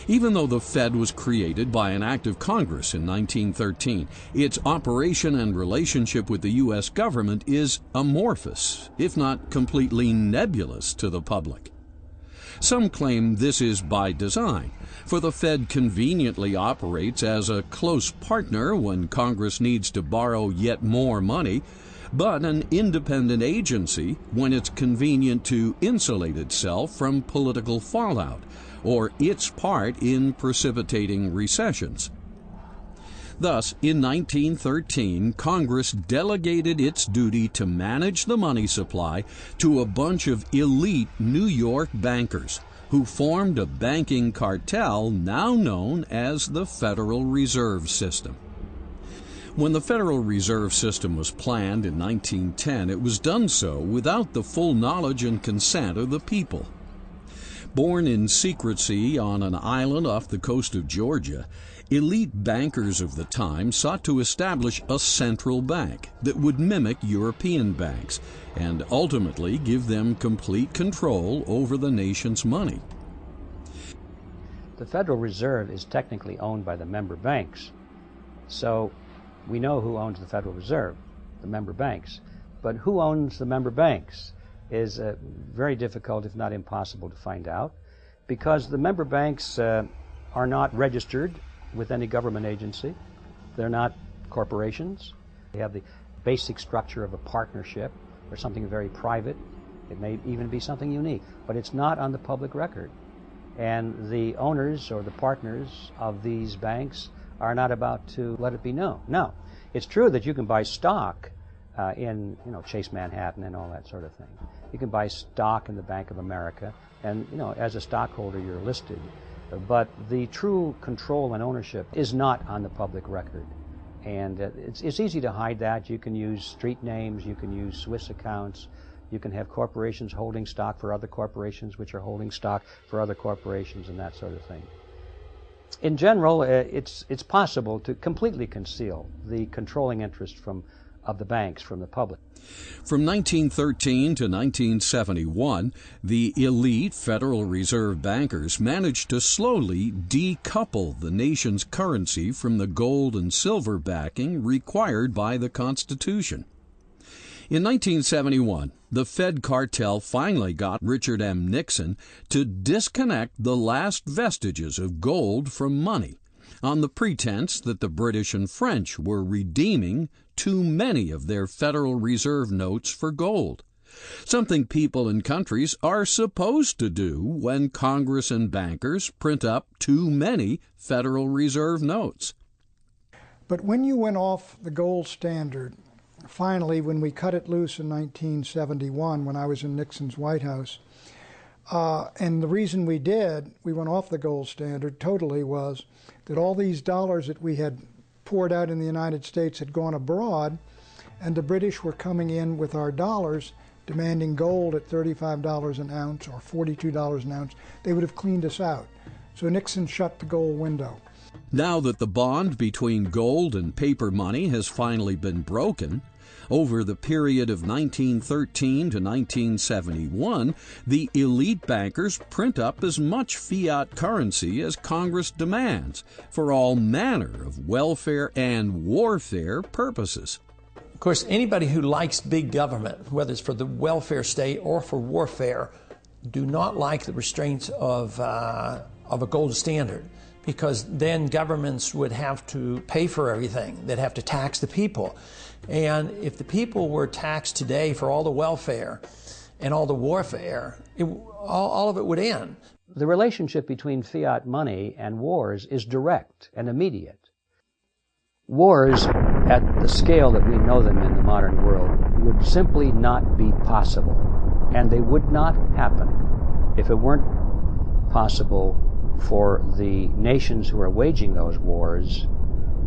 Even though the Fed was created by an act of Congress in 1913, its operation and relationship with the U.S. government is amorphous, if not completely nebulous to the public. Some claim this is by design, for the Fed conveniently operates as a close partner when Congress needs to borrow yet more money, but an independent agency when it's convenient to insulate itself from political fallout or its part in precipitating recessions. Thus, in 1913, Congress delegated its duty to manage the money supply to a bunch of elite New York bankers who formed a banking cartel now known as the Federal Reserve System. When the Federal Reserve System was planned in 1910, it was done so without the full knowledge and consent of the people. Born in secrecy on an island off the coast of Georgia, elite bankers of the time sought to establish a central bank that would mimic European banks and ultimately give them complete control over the nation's money. The Federal Reserve is technically owned by the member banks, so we know who owns the Federal Reserve, the member banks. But who owns the member banks is very difficult, if not impossible, to find out. Because the member banks are not registered with any government agency. They're not corporations. They have the basic structure of a partnership or something very private. It may even be something unique, but it's not on the public record. And the owners or the partners of these banks are not about to let it be known. Now, it's true that you can buy stock in, Chase Manhattan and all that sort of thing. You can buy stock in the Bank of America, and, as a stockholder, you're listed. But the true control and ownership is not on the public record. And it's easy to hide that. You can use street names, you can use Swiss accounts, you can have corporations holding stock for other corporations which are holding stock for other corporations and that sort of thing. In general, it's possible to completely conceal the controlling interest of the banks from the public. From 1913 to 1971, the elite Federal Reserve bankers managed to slowly decouple the nation's currency from the gold and silver backing required by the Constitution. In 1971, the Fed cartel finally got Richard M. Nixon to disconnect the last vestiges of gold from money on the pretense that the British and French were redeeming too many of their Federal Reserve notes for gold, something people and countries are supposed to do when Congress and bankers print up too many Federal Reserve notes. But when you went off the gold standard, finally, when we cut it loose in 1971, when I was in Nixon's White House, and the reason we went off the gold standard totally, was that all these dollars that we had poured out in the United States had gone abroad, and the British were coming in with our dollars, demanding gold at $35 an ounce or $42 an ounce. They would have cleaned us out. So Nixon shut the gold window. Now that the bond between gold and paper money has finally been broken, over the period of 1913 to 1971, the elite bankers print up as much fiat currency as Congress demands for all manner of welfare and warfare purposes. Of course, anybody who likes big government, whether it's for the welfare state or for warfare, do not like the restraints of a gold standard, because then governments would have to pay for everything. They'd have to tax the people. And if the people were taxed today for all the welfare and all the warfare, all of it would end. The relationship between fiat money and wars is direct and immediate. Wars at the scale that we know them in the modern world would simply not be possible, and they would not happen if it weren't possible for the nations who are waging those wars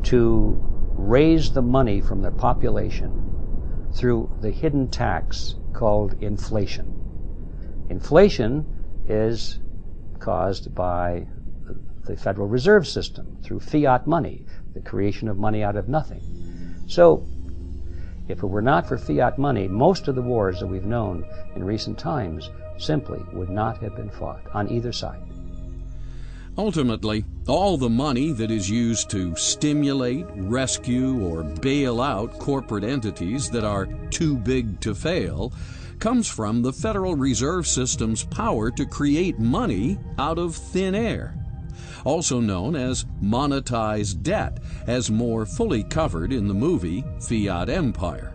to raise the money from their population through the hidden tax called inflation. Inflation is caused by the Federal Reserve System through fiat money, the creation of money out of nothing. So, if it were not for fiat money, most of the wars that we've known in recent times simply would not have been fought on either side. Ultimately, all the money that is used to stimulate, rescue, or bail out corporate entities that are too big to fail comes from the Federal Reserve System's power to create money out of thin air, also known as monetized debt, as more fully covered in the movie Fiat Empire.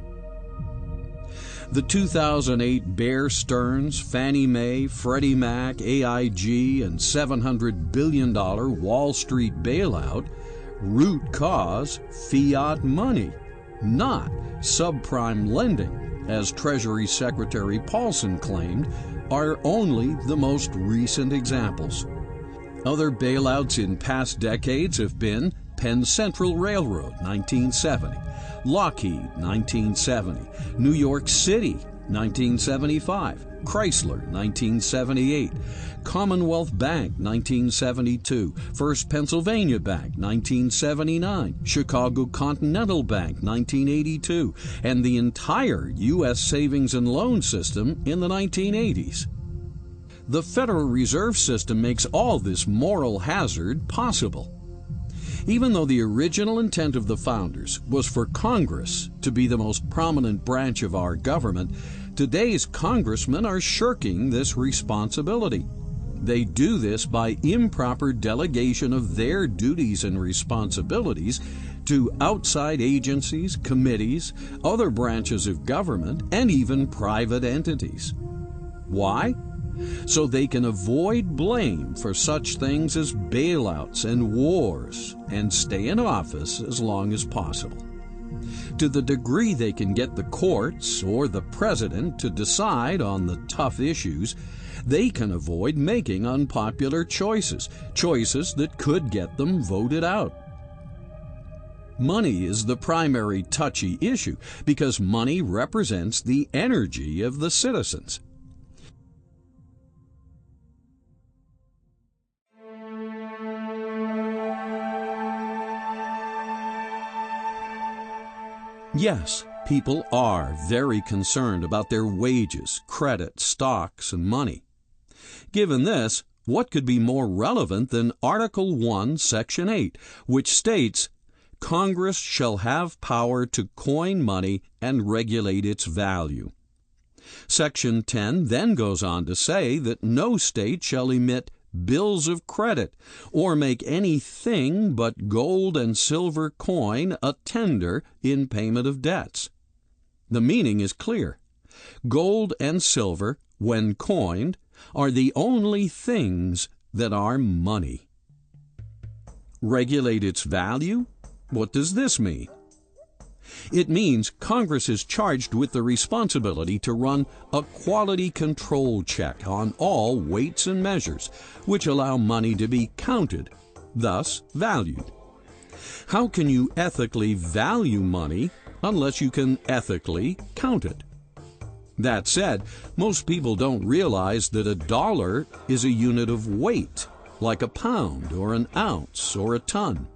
The 2008 Bear Stearns, Fannie Mae, Freddie Mac, AIG, and $700 billion Wall Street bailout, root cause fiat money, not subprime lending, as Treasury Secretary Paulson claimed, are only the most recent examples. Other bailouts in past decades have been Penn Central Railroad, 1970, Lockheed, 1970, New York City, 1975, Chrysler, 1978, Commonwealth Bank, 1972, First Pennsylvania Bank, 1979, Chicago Continental Bank, 1982, and the entire U.S. savings and loan system in the 1980s. The Federal Reserve System makes all this moral hazard possible. Even though the original intent of the founders was for Congress to be the most prominent branch of our government, today's congressmen are shirking this responsibility. They do this by improper delegation of their duties and responsibilities to outside agencies, committees, other branches of government, and even private entities. Why? So they can avoid blame for such things as bailouts and wars and stay in office as long as possible. To the degree they can get the courts or the president to decide on the tough issues, they can avoid making unpopular choices that could get them voted out. Money is the primary touchy issue because money represents the energy of the citizens. Yes, people are very concerned about their wages, credit, stocks, and money. Given this, what could be more relevant than Article 1, Section 8, which states, Congress shall have power to coin money and regulate its value. Section 10 then goes on to say that no state shall emit bills of credit or make anything but gold and silver coin a tender in payment of debts. The meaning is clear. Gold and silver, when coined, are the only things that are money. Regulate its value? What does this mean? It means Congress is charged with the responsibility to run a quality control check on all weights and measures which allow money to be counted, thus valued. How can you ethically value money unless you can ethically count it? That said, most people don't realize that a dollar is a unit of weight, like a pound or an ounce or a ton.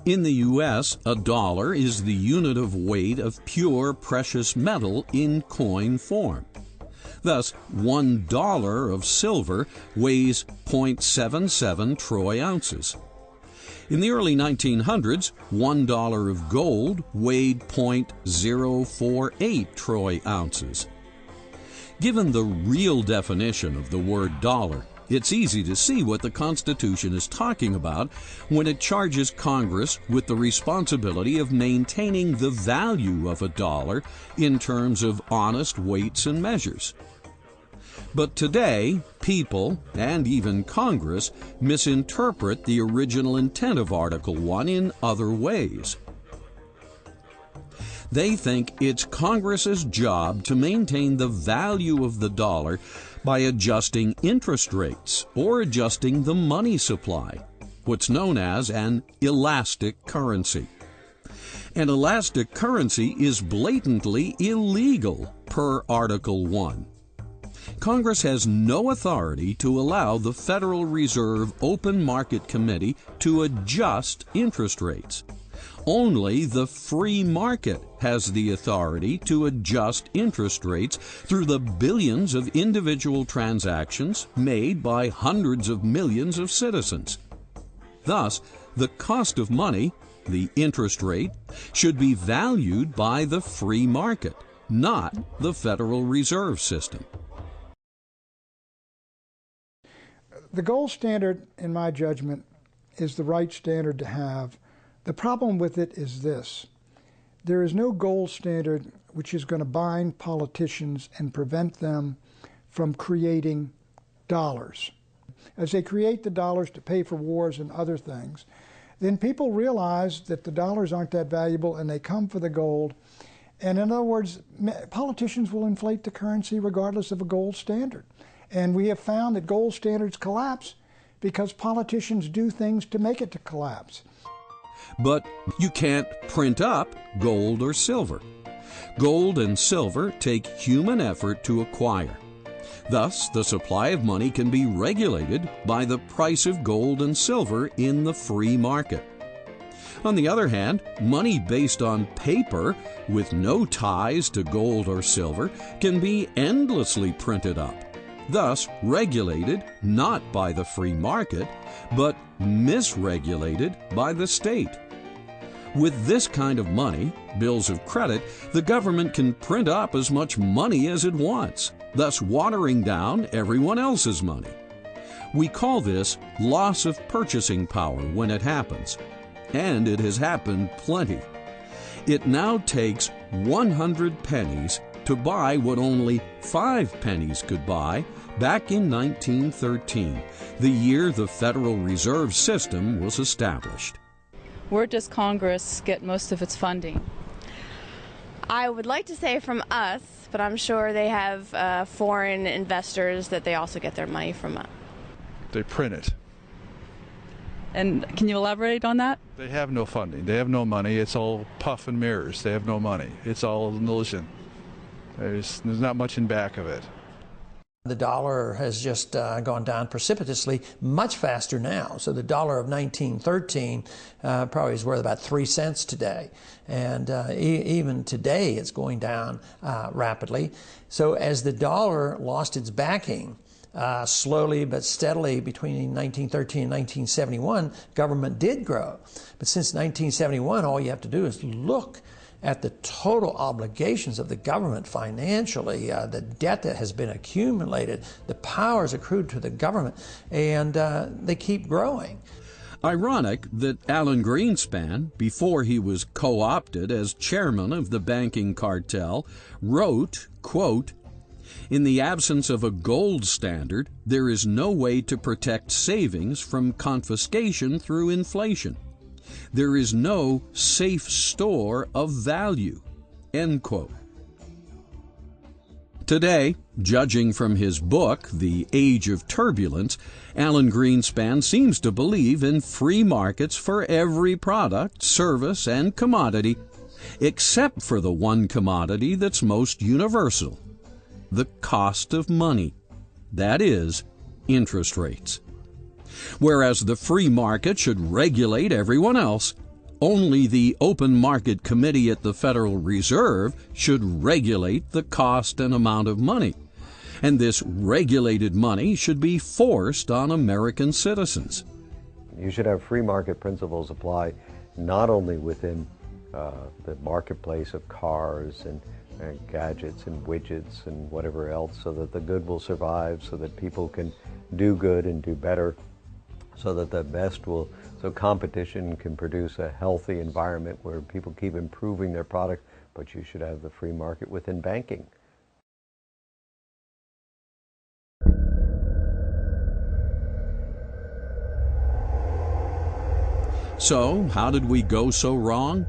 In the U.S., a dollar is the unit of weight of pure precious metal in coin form. Thus, $1 of silver weighs 0.77 troy ounces. In the early 1900s, $1 of gold weighed 0.048 troy ounces. Given the real definition of the word dollar, it's easy to see what the Constitution is talking about when it charges Congress with the responsibility of maintaining the value of a dollar in terms of honest weights and measures. But today, people, and even Congress, misinterpret the original intent of Article 1 in other ways. They think it's Congress's job to maintain the value of the dollar by adjusting interest rates or adjusting the money supply, what's known as an elastic currency. An elastic currency is blatantly illegal per Article 1. Congress has no authority to allow the Federal Reserve Open Market Committee to adjust interest rates. Only the free market has the authority to adjust interest rates through the billions of individual transactions made by hundreds of millions of citizens. Thus, the cost of money, the interest rate, should be valued by the free market, not the Federal Reserve System. The gold standard, in my judgment, is the right standard to have. The problem with it is this. There is no gold standard which is going to bind politicians and prevent them from creating dollars. As they create the dollars to pay for wars and other things, then people realize that the dollars aren't that valuable and they come for the gold. And in other words, politicians will inflate the currency regardless of a gold standard. And we have found that gold standards collapse because politicians do things to make it to collapse. But you can't print up gold or silver. Gold and silver take human effort to acquire. Thus, the supply of money can be regulated by the price of gold and silver in the free market. On the other hand, money based on paper with no ties to gold or silver can be endlessly printed up, thus regulated not by the free market, but misregulated by the state. With this kind of money, bills of credit, the government can print up as much money as it wants. thus watering down everyone else's money. We call this loss of purchasing power when it happens, and it has happened plenty. It now takes 100 pennies to buy what only 5 pennies could buy back in 1913, the year the Federal Reserve System was established. Where does Congress get most of its funding? I would like to say from us, but I'm sure they have foreign investors that they also get their money from. They print it. And can you elaborate on that? They have no funding. They have no money. It's all puff and mirrors. They have no money. It's all an illusion. There's not much in back of it. The dollar has just gone down precipitously, much faster now. So the dollar of 1913 probably is worth about 3 cents today. And even today it's going down rapidly. So as the dollar lost its backing, slowly but steadily between 1913 and 1971, government did grow. But since 1971, all you have to do is look at the total obligations of the government financially, the debt that has been accumulated, the powers accrued to the government, and they keep growing. Ironic that Alan Greenspan, before he was co-opted as chairman of the banking cartel, wrote, quote, "In the absence of a gold standard, there is no way to protect savings from confiscation through inflation. There is no safe store of value." End quote. Today, judging from his book, The Age of Turbulence, Alan Greenspan seems to believe in free markets for every product, service, and commodity, except for the one commodity that's most universal: the cost of money. That is, interest rates. Whereas the free market should regulate everyone else, only the Open Market Committee at the Federal Reserve should regulate the cost and amount of money. And this regulated money should be forced on American citizens. You should have free market principles apply not only within the marketplace of cars and gadgets and widgets and whatever else, so that the good will survive, so that people can do good and do better, so that the best will, so competition can produce a healthy environment where people keep improving their product, but you should have the free market within banking. So, how did we go so wrong?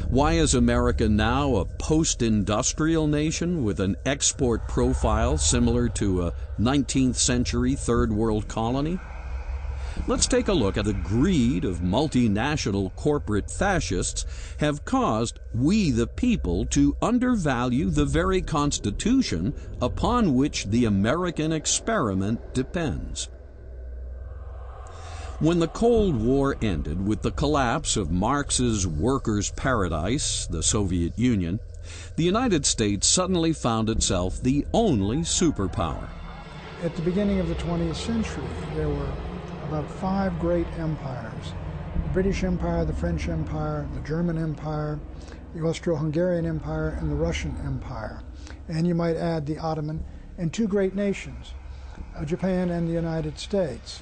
Why is America now a post-industrial nation with an export profile similar to a 19th century third world colony? Let's take a look at the greed of multinational corporate fascists have caused we the people to undervalue the very Constitution upon which the American experiment depends. When the Cold War ended with the collapse of Marx's workers' paradise, the Soviet Union, the United States suddenly found itself the only superpower. At the beginning of the 20th century, there were about 5 great empires: the British Empire, the French Empire, the German Empire, the Austro-Hungarian Empire, and the Russian Empire. And you might add the Ottoman, and 2 great nations, Japan and the United States.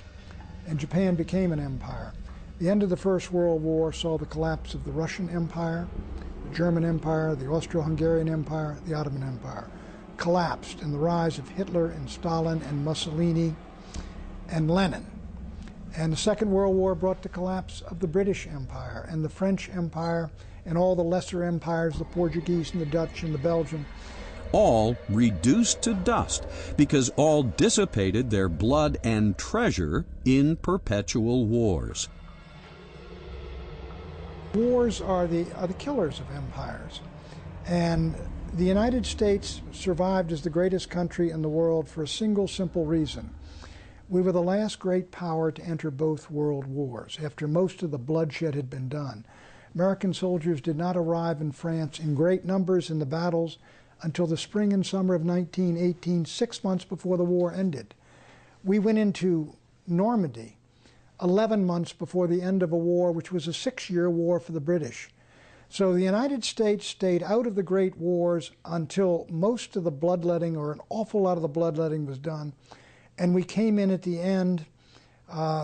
And Japan became an empire. The end of the First World War saw the collapse of the Russian Empire, the German Empire, the Austro-Hungarian Empire, the Ottoman Empire. Collapsed, and the rise of Hitler and Stalin and Mussolini and Lenin. And the Second World War brought the collapse of the British Empire and the French Empire and all the lesser empires, the Portuguese and the Dutch and the Belgian. All reduced to dust because all dissipated their blood and treasure in perpetual wars. Wars are the killers of empires. And the United States survived as the greatest country in the world for a single simple reason. We were the last great power to enter both world wars after most of the bloodshed had been done. American soldiers did not arrive in France in great numbers in the battles until the spring and summer of 1918, 6 months before the war ended. We went into Normandy 11 months before the end of a war which was a 6-year war for the British. So the United States stayed out of the great wars until most of the bloodletting, or an awful lot of the bloodletting, was done. And we came in at the end,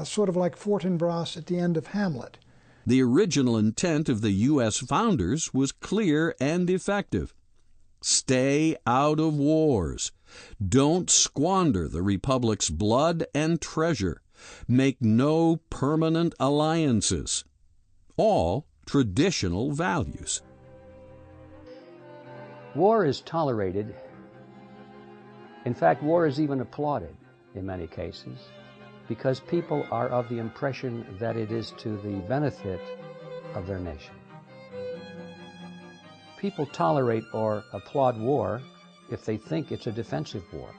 sort of like Fortinbras at the end of Hamlet. The original intent of the U.S. founders was clear and effective. Stay out of wars. Don't squander the Republic's blood and treasure. Make no permanent alliances. All traditional values. War is tolerated. In fact, war is even applauded in many cases because people are of the impression that it is to the benefit of their nation. People tolerate or applaud war if they think it's a defensive war,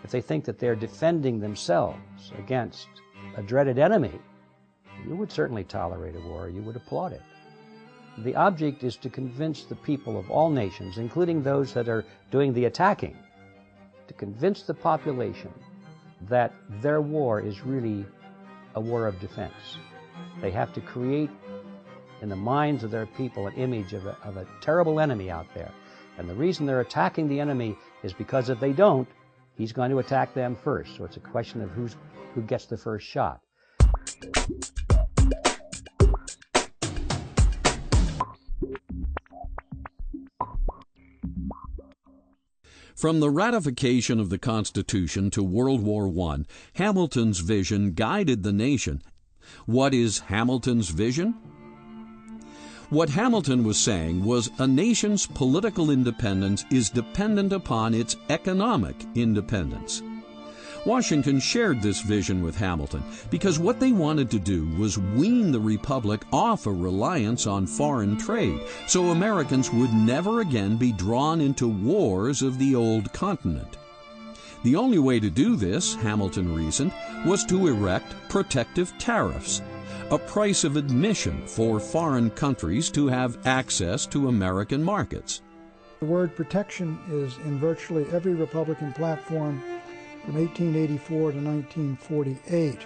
if they think that they're defending themselves against a dreaded enemy. You would certainly tolerate a war, you would applaud it. The object is to convince the people of all nations, including those that are doing the attacking, to convince the population that their war is really a war of defense. They have to create in the minds of their people an image of a terrible enemy out there. And the reason they're attacking the enemy is because if they don't, he's going to attack them first. So it's a question of who gets the first shot. From the ratification of the Constitution to World War I, Hamilton's vision guided the nation. What is Hamilton's vision? What Hamilton was saying was a nation's political independence is dependent upon its economic independence. Washington shared this vision with Hamilton because what they wanted to do was wean the Republic off a reliance on foreign trade so Americans would never again be drawn into wars of the old continent. The only way to do this, Hamilton reasoned, was to erect protective tariffs, a price of admission for foreign countries to have access to American markets. The word protection is in virtually every Republican platform from 1884 to 1948.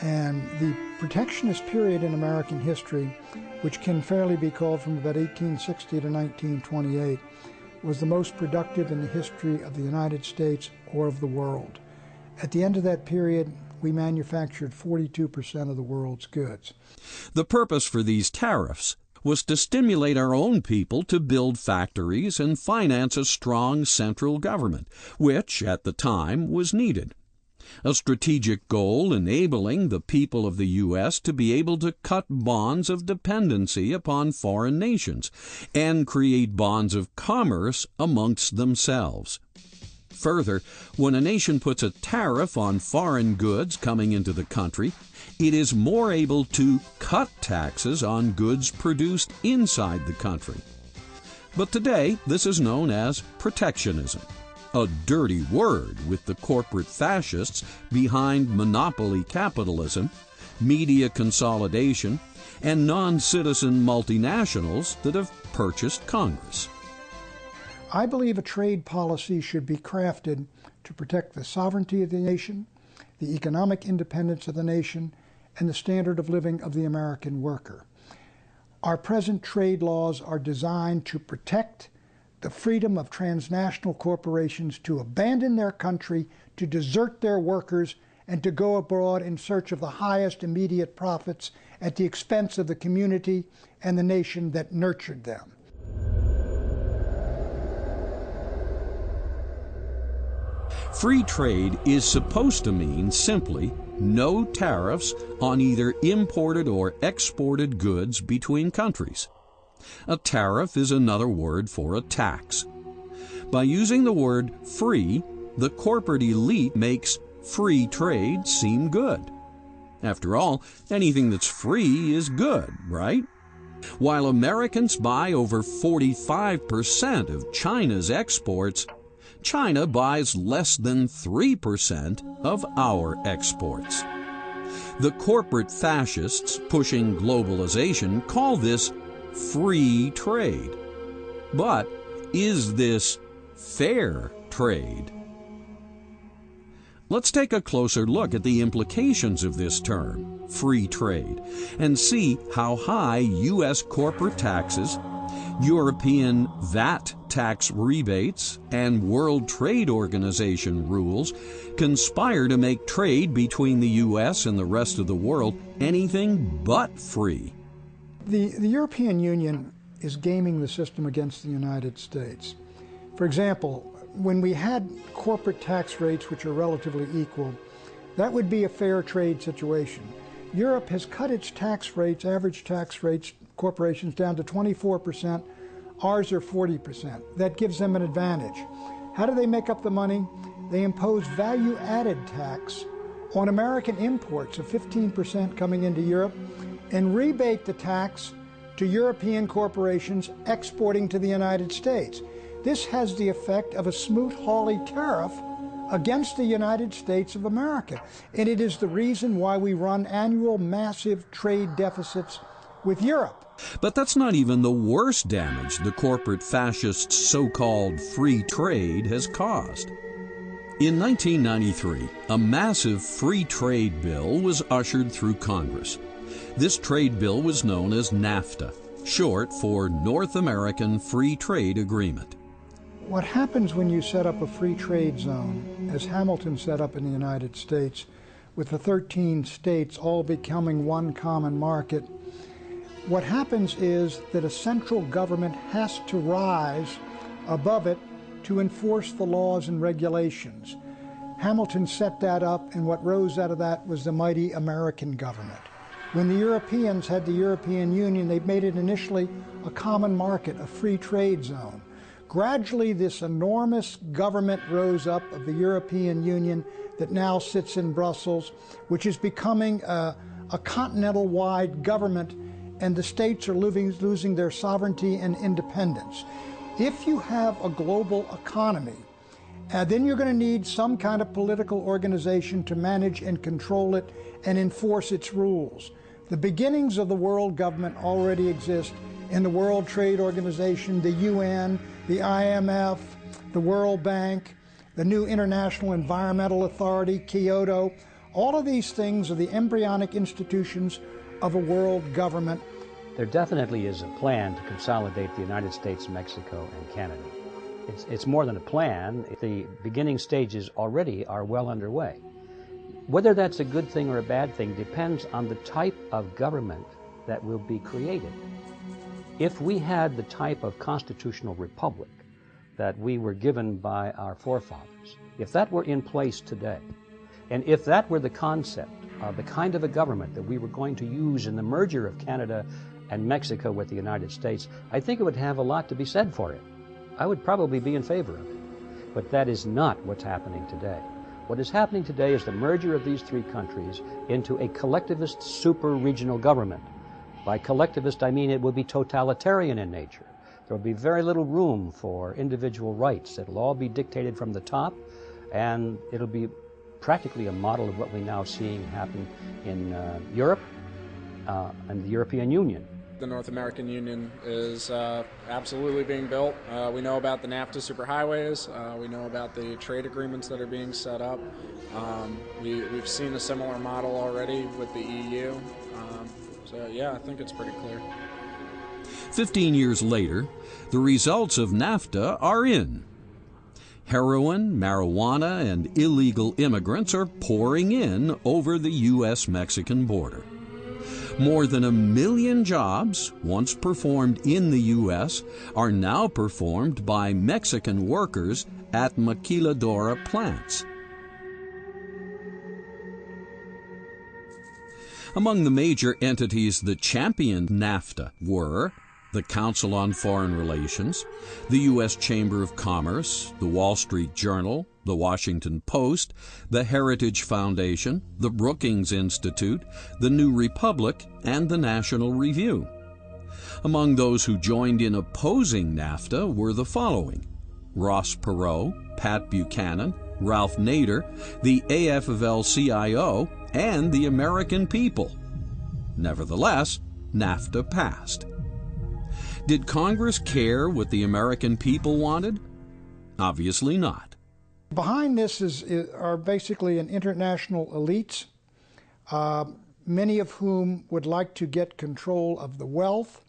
And the protectionist period in American history, which can fairly be called from about 1860 to 1928, was the most productive in the history of the United States or of the world. At the end of that period, we manufactured 42% of the world's goods. The purpose for these tariffs was to stimulate our own people to build factories and finance a strong central government, which, at the time, was needed. A strategic goal enabling the people of the U.S. to be able to cut bonds of dependency upon foreign nations and create bonds of commerce amongst themselves. Further, when a nation puts a tariff on foreign goods coming into the country, it is more able to cut taxes on goods produced inside the country. But today, this is known as protectionism, a dirty word with the corporate fascists behind monopoly capitalism, media consolidation, and non-citizen multinationals that have purchased Congress. I believe a trade policy should be crafted to protect the sovereignty of the nation, the economic independence of the nation, and the standard of living of the American worker. Our present trade laws are designed to protect the freedom of transnational corporations to abandon their country, to desert their workers, and to go abroad in search of the highest immediate profits at the expense of the community and the nation that nurtured them. Free trade is supposed to mean simply no tariffs on either imported or exported goods between countries. A tariff is another word for a tax. By using the word free, the corporate elite makes free trade seem good. After all, anything that's free is good, right? While Americans buy over 45% of China's exports, China buys less than 3% of our exports. The corporate fascists pushing globalization call this free trade. But is this fair trade? Let's take a closer look at the implications of this term, free trade, and see how high U.S. corporate taxes, European VAT tax rebates, and World Trade Organization rules conspire to make trade between the U.S. and the rest of the world anything but free. The European Union is gaming the system against the United States. For example, when we had corporate tax rates which are relatively equal, that would be a fair trade situation. Europe has cut its tax rates, average tax rates, corporations down to 24%. Ours are 40%. That gives them an advantage. How do they make up the money? They impose value-added tax on American imports of 15% coming into Europe and rebate the tax to European corporations exporting to the United States. This has the effect of a Smoot-Hawley tariff against the United States of America. And it is the reason why we run annual massive trade deficits with Europe. But that's not even the worst damage the corporate fascists' so-called free trade has caused. In 1993, a massive free trade bill was ushered through Congress. This trade bill was known as NAFTA, short for North American Free Trade Agreement. What happens when you set up a free trade zone, as Hamilton set up in the United States, with the 13 states all becoming one common market, what happens is that a central government has to rise above it to enforce the laws and regulations. Hamilton set that up, and what rose out of that was the mighty American government. When the Europeans had the European Union, they made it initially a common market, a free trade zone. Gradually, this enormous government rose up of the European Union that now sits in Brussels, which is becoming a continental-wide government, and the states are losing their sovereignty and independence. If you have a global economy, then you're going to need some kind of political organization to manage and control it and enforce its rules. The beginnings of the world government already exist in the World Trade Organization, the UN, the IMF, the World Bank, the new International Environmental Authority, Kyoto. All of these things are the embryonic institutions of a world government. There definitely is a plan to consolidate the United States, Mexico, and Canada. It's more than a plan. The beginning stages already are well underway. Whether that's a good thing or a bad thing depends on the type of government that will be created. If we had the type of constitutional republic that we were given by our forefathers, if that were in place today, and if that were the concept of the kind of a government that we were going to use in the merger of Canada and Mexico with the United States, I think it would have a lot to be said for it. I would probably be in favor of it. But that is not what's happening today. What is happening today is the merger of these three countries into a collectivist super-regional government. By collectivist, I mean it will be totalitarian in nature. There will be very little room for individual rights. It'll all be dictated from the top, and it'll be practically a model of what we're now seeing happen in Europe and the European Union. The North American Union is absolutely being built. We know about the NAFTA superhighways. We know about the trade agreements that are being set up. We've seen a similar model already with the EU. So yeah, I think it's pretty clear. 15 years later, the results of NAFTA are in. Heroin, marijuana, and illegal immigrants are pouring in over the U.S.-Mexican border. More than 1 million jobs, once performed in the U.S., are now performed by Mexican workers at maquiladora plants. Among the major entities that championed NAFTA were the Council on Foreign Relations, the U.S. Chamber of Commerce, the Wall Street Journal, the Washington Post, the Heritage Foundation, the Brookings Institute, the New Republic, and the National Review. Among those who joined in opposing NAFTA were the following: Ross Perot, Pat Buchanan, Ralph Nader, the AFL-CIO, and the American people. Nevertheless, NAFTA passed. Did Congress care what the American people wanted? Obviously not. Behind this are basically an international elites, many of whom would like to get control of the wealth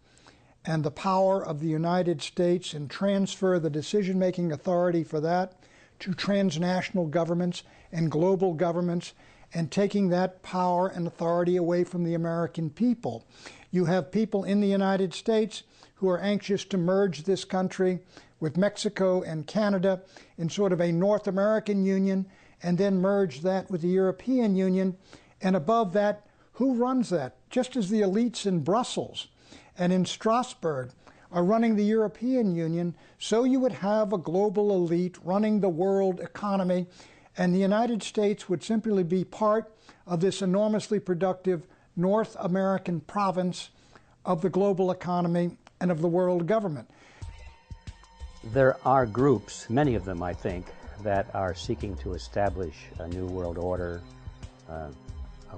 and the power of the United States and transfer the decision-making authority for that to transnational governments and global governments, and taking that power and authority away from the American people. You have people in the United States who are anxious to merge this country with Mexico and Canada in sort of a North American Union, and then merge that with the European Union. And above that, who runs that? Just as the elites in Brussels and in Strasbourg are running the European Union, so you would have a global elite running the world economy, and the United States would simply be part of this enormously productive North American province of the global economy and of the world government. There are groups, many of them I think, that are seeking to establish a new world order, a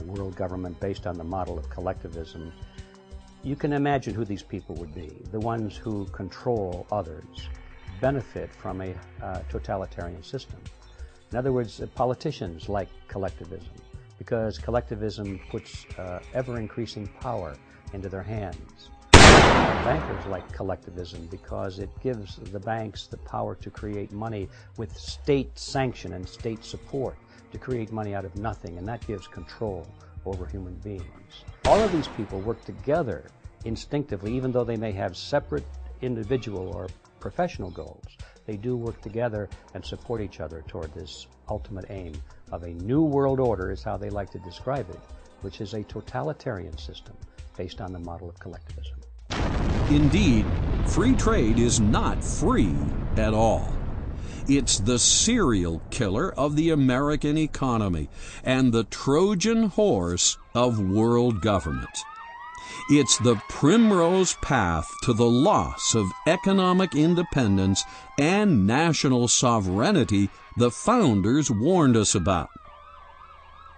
world government based on the model of collectivism. You can imagine who these people would be. The ones who control others benefit from a totalitarian system. In other words, politicians like collectivism, because collectivism puts ever-increasing power into their hands. Bankers like collectivism because it gives the banks the power to create money with state sanction and state support, to create money out of nothing, and that gives control over human beings. All of these people work together instinctively, even though they may have separate individual or professional goals. They do work together and support each other toward this ultimate aim of a new world order, is how they like to describe it, which is a totalitarian system based on the model of collectivism. Indeed, free trade is not free at all. It's the serial killer of the American economy and the Trojan horse of world government. It's the primrose path to the loss of economic independence and national sovereignty the founders warned us about.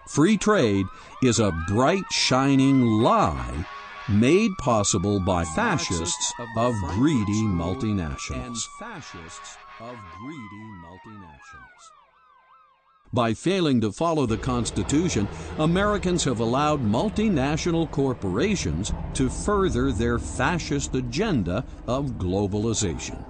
Free trade is a bright, shining lie made possible by fascists of greedy multinationals. By failing to follow the Constitution, Americans have allowed multinational corporations to further their fascist agenda of globalization.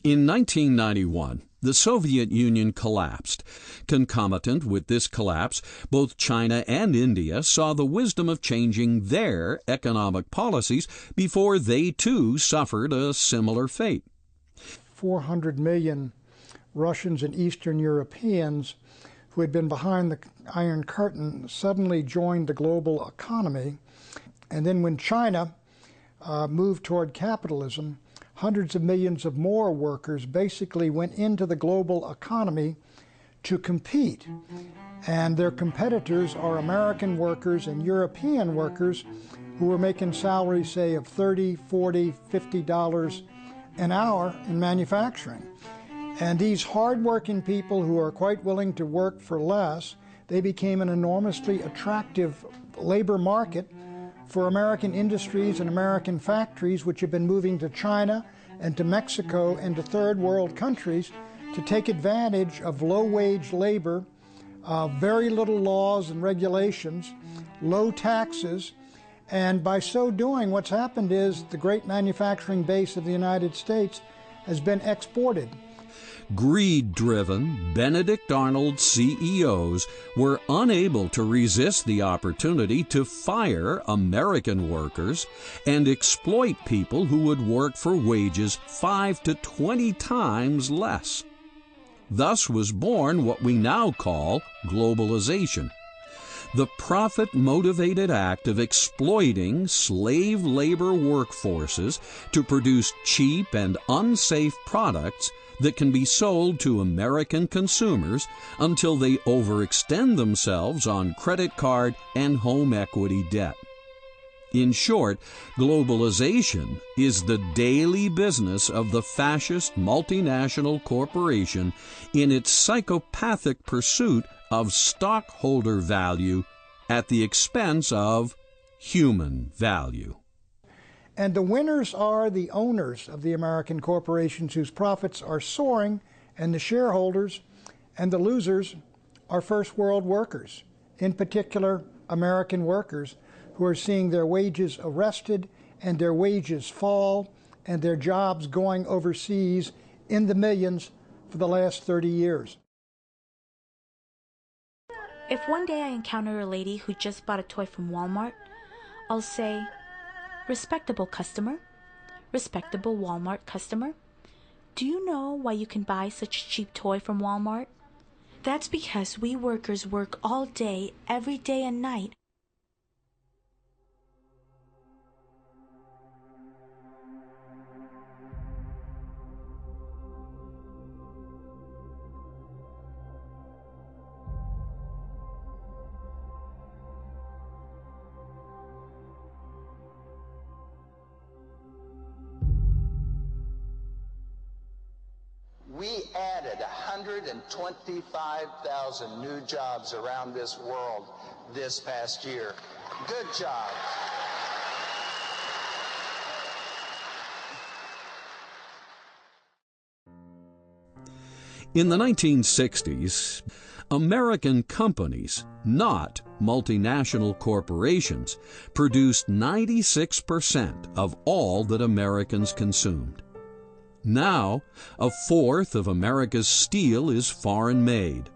In 1991, the Soviet Union collapsed. Concomitant with this collapse, both China and India saw the wisdom of changing their economic policies before they too suffered a similar fate. 400 million Russians and Eastern Europeans who had been behind the Iron Curtain suddenly joined the global economy. And then when China moved toward capitalism, hundreds of millions of more workers basically went into the global economy to compete. And their competitors are American workers and European workers who were making salaries, say, of $30, $40, $50 an hour in manufacturing. And these hard-working people who are quite willing to work for less, they became an enormously attractive labor market for American industries and American factories, which have been moving to China and to Mexico and to third world countries to take advantage of low-wage labor, very little laws and regulations, low taxes, and by so doing, what's happened is the great manufacturing base of the United States has been exported. Greed-driven, Benedict Arnold CEOs were unable to resist the opportunity to fire American workers and exploit people who would work for wages 5 to 20 times less. Thus was born what we now call globalization, the profit-motivated act of exploiting slave labor workforces to produce cheap and unsafe products that can be sold to American consumers until they overextend themselves on credit card and home equity debt. In short, globalization is the daily business of the fascist multinational corporation in its psychopathic pursuit of stockholder value at the expense of human value. And the winners are the owners of the American corporations whose profits are soaring, and the shareholders, and the losers are first world workers, in particular American workers who are seeing their wages arrested and their wages fall and their jobs going overseas in the millions for the last 30 years. If one day I encounter a lady who just bought a toy from Walmart, I'll say, "Respectable customer, respectable Walmart customer, do you know why you can buy such a cheap toy from Walmart? That's because we workers work all day, every day and night." We added 125,000 new jobs around this world this past year. Good job. In the 1960s, American companies, not multinational corporations, produced 96% of all that Americans consumed. Now, a fourth of America's steel is foreign-made,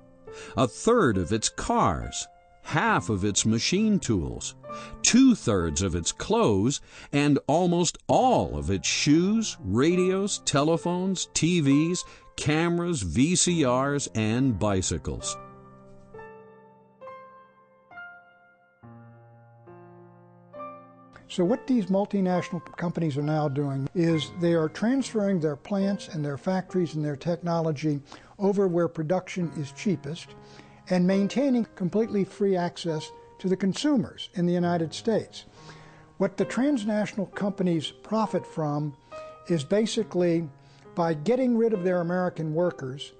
a third of its cars, half of its machine tools, 2/3 of its clothes, and almost all of its shoes, radios, telephones, TVs, cameras, VCRs, and bicycles. So what these multinational companies are now doing is they are transferring their plants and their factories and their technology over where production is cheapest and maintaining completely free access to the consumers in the United States. What the transnational companies profit from is basically by getting rid of their American workers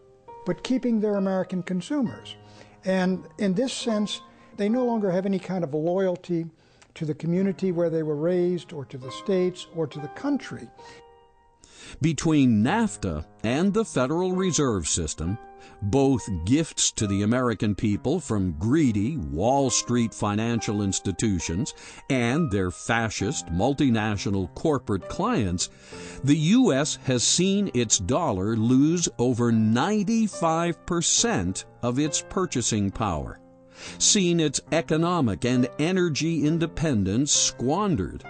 but keeping their American consumers. And in this sense, they no longer have any kind of loyalty to the community where they were raised, or to the states, or to the country. Between NAFTA and the Federal Reserve System, both gifts to the American people from greedy Wall Street financial institutions and their fascist multinational corporate clients, the U.S. has seen its dollar lose over 95% of its purchasing power, seen its economic and energy independence squandered,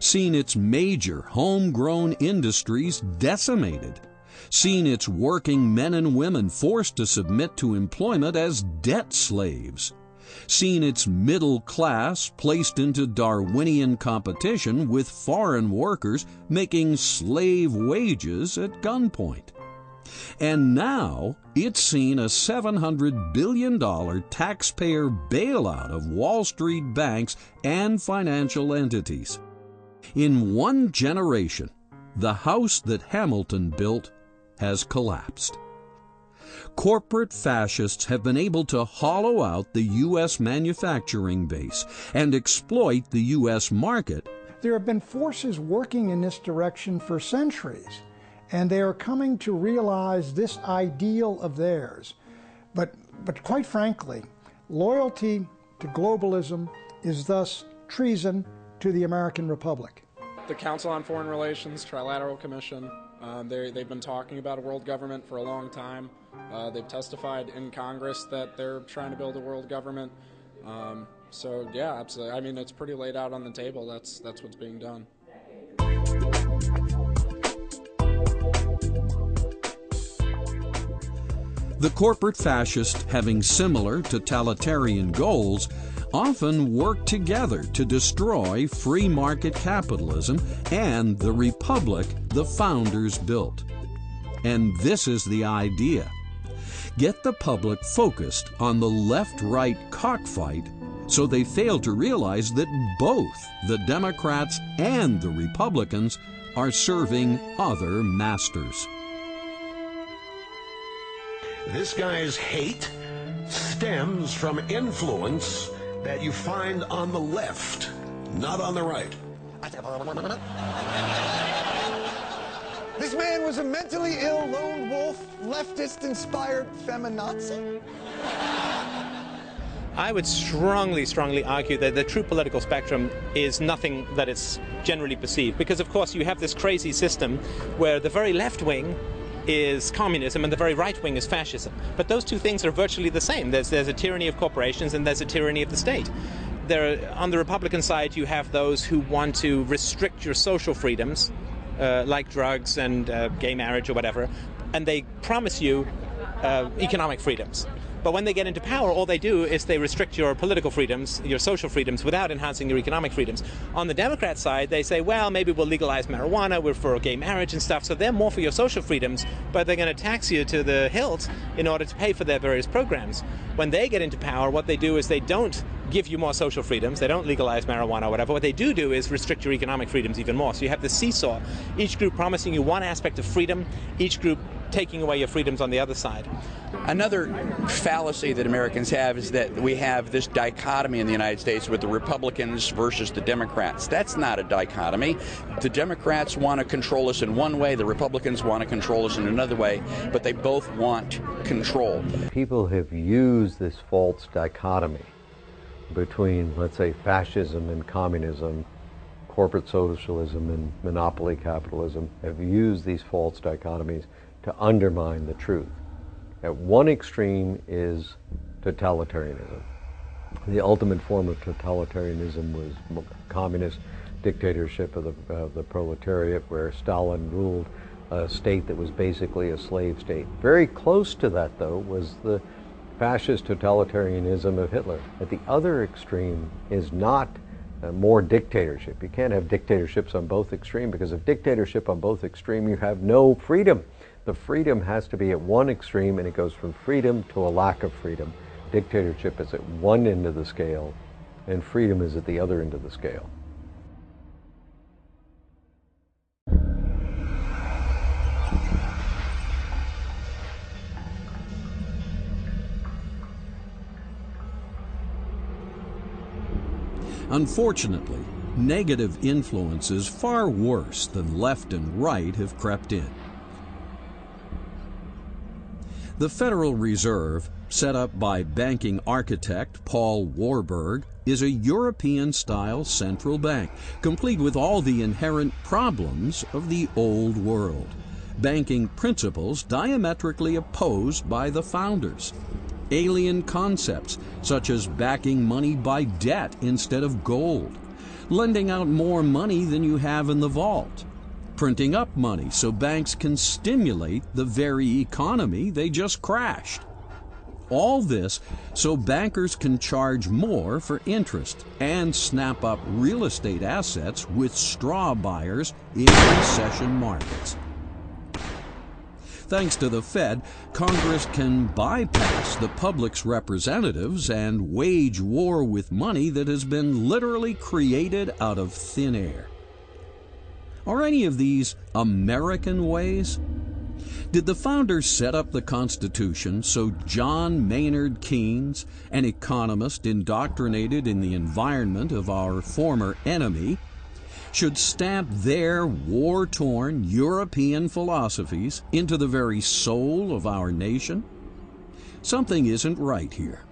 seen its major homegrown industries decimated, seen its working men and women forced to submit to employment as debt slaves, seen its middle class placed into Darwinian competition with foreign workers making slave wages at gunpoint. And now it's seen a $700 billion taxpayer bailout of Wall Street banks and financial entities. In one generation, the house that Hamilton built has collapsed. Corporate fascists have been able to hollow out the U.S. manufacturing base and exploit the U.S. market. There have been forces working in this direction for centuries, and they are coming to realize this ideal of theirs. But quite frankly, loyalty to globalism is thus treason to the American Republic. The Council on Foreign Relations, Trilateral Commission, they've been talking about a world government for a long time. They've testified in Congress that they're trying to build a world government. So yeah, absolutely. I mean, it's pretty laid out on the table. That's what's being done. The corporate fascists, having similar totalitarian goals, often work together to destroy free market capitalism and the republic the founders built. And this is the idea. Get the public focused on the left-right cockfight so they fail to realize that both the Democrats and the Republicans are serving other masters. This guy's hate stems from influence that you find on the left. not on the right. This man was a mentally ill lone wolf, leftist-inspired feminazi? I would strongly argue that the true political spectrum is nothing that is generally perceived. Because, of course, you have this crazy system where the very left wing is communism and the very right wing is fascism. But those two things are virtually the same. There's a tyranny of corporations and there's a tyranny of the state. On the Republican side, you have those who want to restrict your social freedoms, like drugs and gay marriage or whatever, and they promise you economic freedoms. But when they get into power, all they do is they restrict your political freedoms, your social freedoms, without enhancing your economic freedoms. On the Democrat side, they say, well, maybe we'll legalize marijuana, we're for gay marriage and stuff, so they're more for your social freedoms, but they're going to tax you to the hilt in order to pay for their various programs. When they get into power, what they do is they don't give you more social freedoms, they don't legalize marijuana or whatever. What they do is restrict your economic freedoms even more. So you have the seesaw, each group promising you one aspect of freedom, each group taking away your freedoms on the other side. Another fallacy that Americans have is that we have this dichotomy in the United States with the Republicans versus the Democrats. That's not a dichotomy. The Democrats want to control us in one way, the Republicans want to control us in another way, but they both want control. People have used this false dichotomy between, let's say, fascism and communism, corporate socialism and monopoly capitalism, have used these false dichotomies to undermine the truth. At one extreme is totalitarianism. The ultimate form of totalitarianism was communist dictatorship of the proletariat, where Stalin ruled a state that was basically a slave state. Very close to that, though, was the fascist totalitarianism of Hitler. At the other extreme is not more dictatorship. You can't have dictatorships on both extremes, because if dictatorship on both extremes, you have no freedom. The freedom has to be at one extreme, and it goes from freedom to a lack of freedom. Dictatorship is at one end of the scale, and freedom is at the other end of the scale. Unfortunately, negative influences far worse than left and right have crept in. The Federal Reserve, set up by banking architect Paul Warburg, is a European-style central bank, complete with all the inherent problems of the old world. Banking principles diametrically opposed by the founders. Alien concepts, such as backing money by debt instead of gold, lending out more money than you have in the vault, printing up money so banks can stimulate the very economy they just crashed. All this so bankers can charge more for interest and snap up real estate assets with straw buyers in recession markets. Thanks to the Fed, Congress can bypass the public's representatives and wage war with money that has been literally created out of thin air. Are any of these American ways? Did the founders set up the Constitution so John Maynard Keynes, an economist indoctrinated in the environment of our former enemy, should stamp their war-torn European philosophies into the very soul of our nation? Something isn't right here.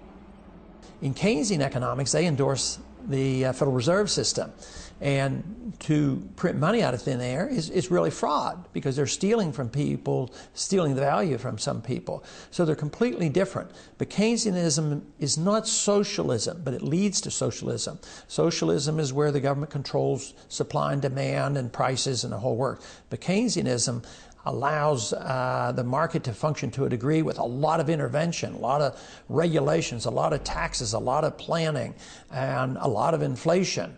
In Keynesian economics, they endorse the Federal Reserve System. And to print money out of thin air is really fraud, because they're stealing from people, stealing the value from some people. So they're completely different. But Keynesianism is not socialism, but it leads to socialism. Socialism is where the government controls supply and demand and prices and the whole work. But Keynesianism allows the market to function to a degree with a lot of intervention, a lot of regulations, a lot of taxes, a lot of planning, and a lot of inflation.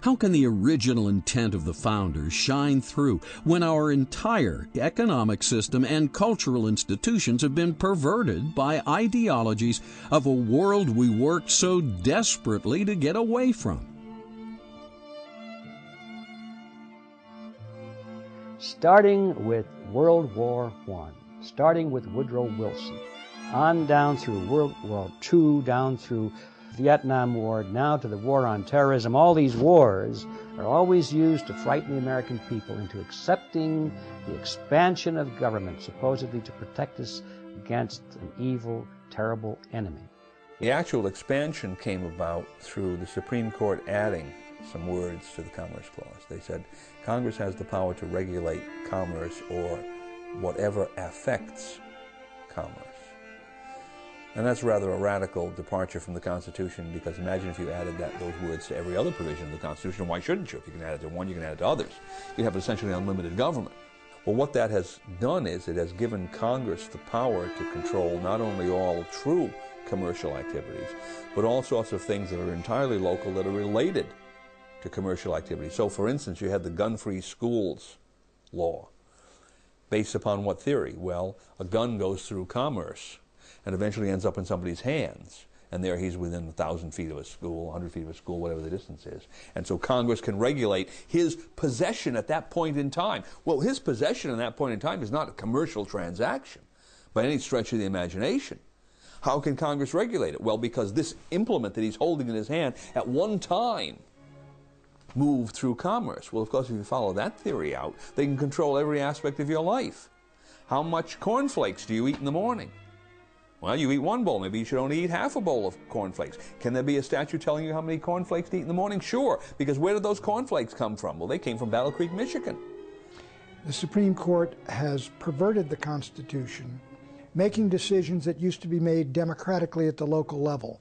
How can the original intent of the founders shine through when our entire economic system and cultural institutions have been perverted by ideologies of a world we worked so desperately to get away from? Starting with World War I, starting with Woodrow Wilson, on down through World War II, down through Vietnam War, now to the war on terrorism. All these wars are always used to frighten the American people into accepting the expansion of government, supposedly to protect us against an evil, terrible enemy. The actual expansion came about through the Supreme Court adding some words to the Commerce Clause. They said Congress has the power to regulate commerce or whatever affects commerce. And that's rather a radical departure from the Constitution, because imagine if you added those words to every other provision of the Constitution. Why shouldn't you? If you can add it to one, you can add it to others. You have essentially unlimited government. Well, what that has done is it has given Congress the power to control not only all true commercial activities, but all sorts of things that are entirely local that are related to commercial activities. So, for instance, you had the gun-free schools law. Based upon what theory? Well, a gun goes through commerce and eventually ends up in somebody's hands. And there he's within 1,000 feet of a school, 100 feet of a school, whatever the distance is. And so Congress can regulate his possession at that point in time. Well, his possession at that point in time is not a commercial transaction by any stretch of the imagination. How can Congress regulate it? Well, because this implement that he's holding in his hand at one time moved through commerce. Well, of course, if you follow that theory out, they can control every aspect of your life. How much cornflakes do you eat in the morning? Well, you eat one bowl. Maybe you should only eat half a bowl of cornflakes. Can there be a statute telling you how many cornflakes to eat in the morning? Sure, because where did those cornflakes come from? Well, they came from Battle Creek, Michigan. The Supreme Court has perverted the Constitution, making decisions that used to be made democratically at the local level.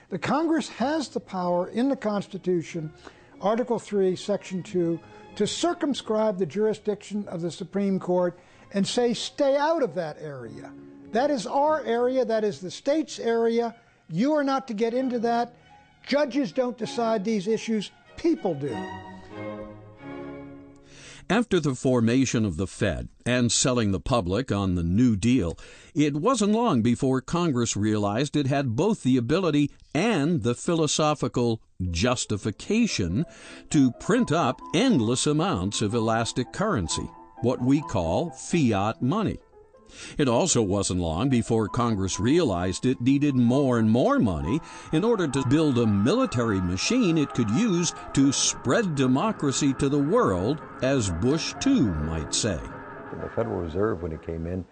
The Congress has the power in the Constitution, Article 3, Section 2, to circumscribe the jurisdiction of the Supreme Court and say, stay out of that area. That is our area, that is the state's area. You are not to get into that. Judges don't decide these issues, people do. After the formation of the Fed and selling the public on the New Deal, it wasn't long before Congress realized it had both the ability and the philosophical justification to print up endless amounts of elastic currency, what we call fiat money. It also wasn't long before Congress realized it needed more and more money in order to build a military machine it could use to spread democracy to the world, as Bush II might say. The Federal Reserve, when it came in,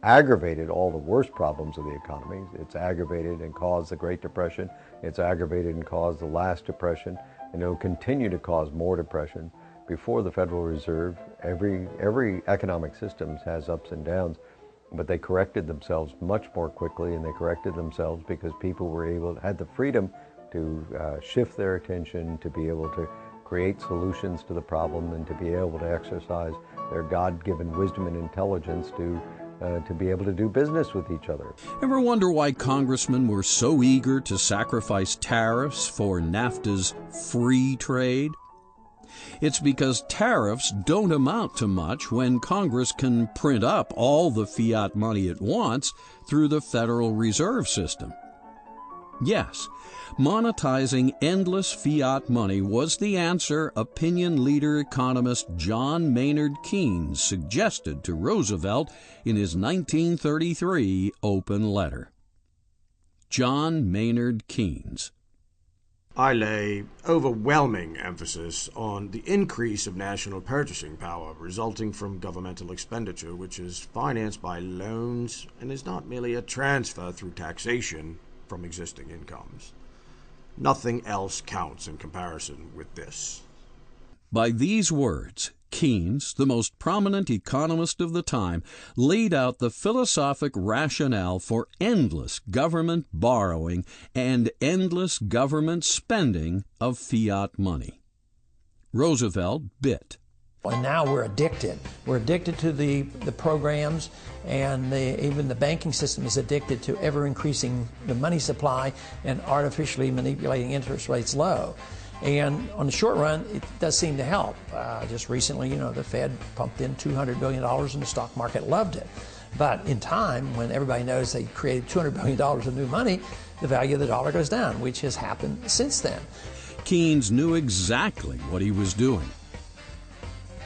aggravated all the worst problems of the economy. It's aggravated and caused the Great Depression. It's aggravated and caused the last Depression, and it will continue to cause more depression. Before the Federal Reserve, every economic system has ups and downs, but they corrected themselves much more quickly, and they corrected themselves because people had the freedom to shift their attention, to be able to create solutions to the problem, and to be able to exercise their God-given wisdom and intelligence to be able to do business with each other. Ever wonder why congressmen were so eager to sacrifice tariffs for NAFTA's free trade? It's because tariffs don't amount to much when Congress can print up all the fiat money it wants through the Federal Reserve System. Yes, monetizing endless fiat money was the answer opinion leader economist John Maynard Keynes suggested to Roosevelt in his 1933 open letter. John Maynard Keynes. I lay overwhelming emphasis on the increase of national purchasing power resulting from governmental expenditure, which is financed by loans and is not merely a transfer through taxation from existing incomes. Nothing else counts in comparison with this. By these words, Keynes, the most prominent economist of the time, laid out the philosophic rationale for endless government borrowing and endless government spending of fiat money. Roosevelt bit. And now we're addicted. We're addicted to the programs, and even the banking system is addicted to ever-increasing the money supply and artificially manipulating interest rates low. And on the short run, it does seem to help. Just recently, the Fed pumped in $200 billion and the stock market loved it. But in time, when everybody knows they created $200 billion of new money, the value of the dollar goes down, which has happened since then. Keynes knew exactly what he was doing.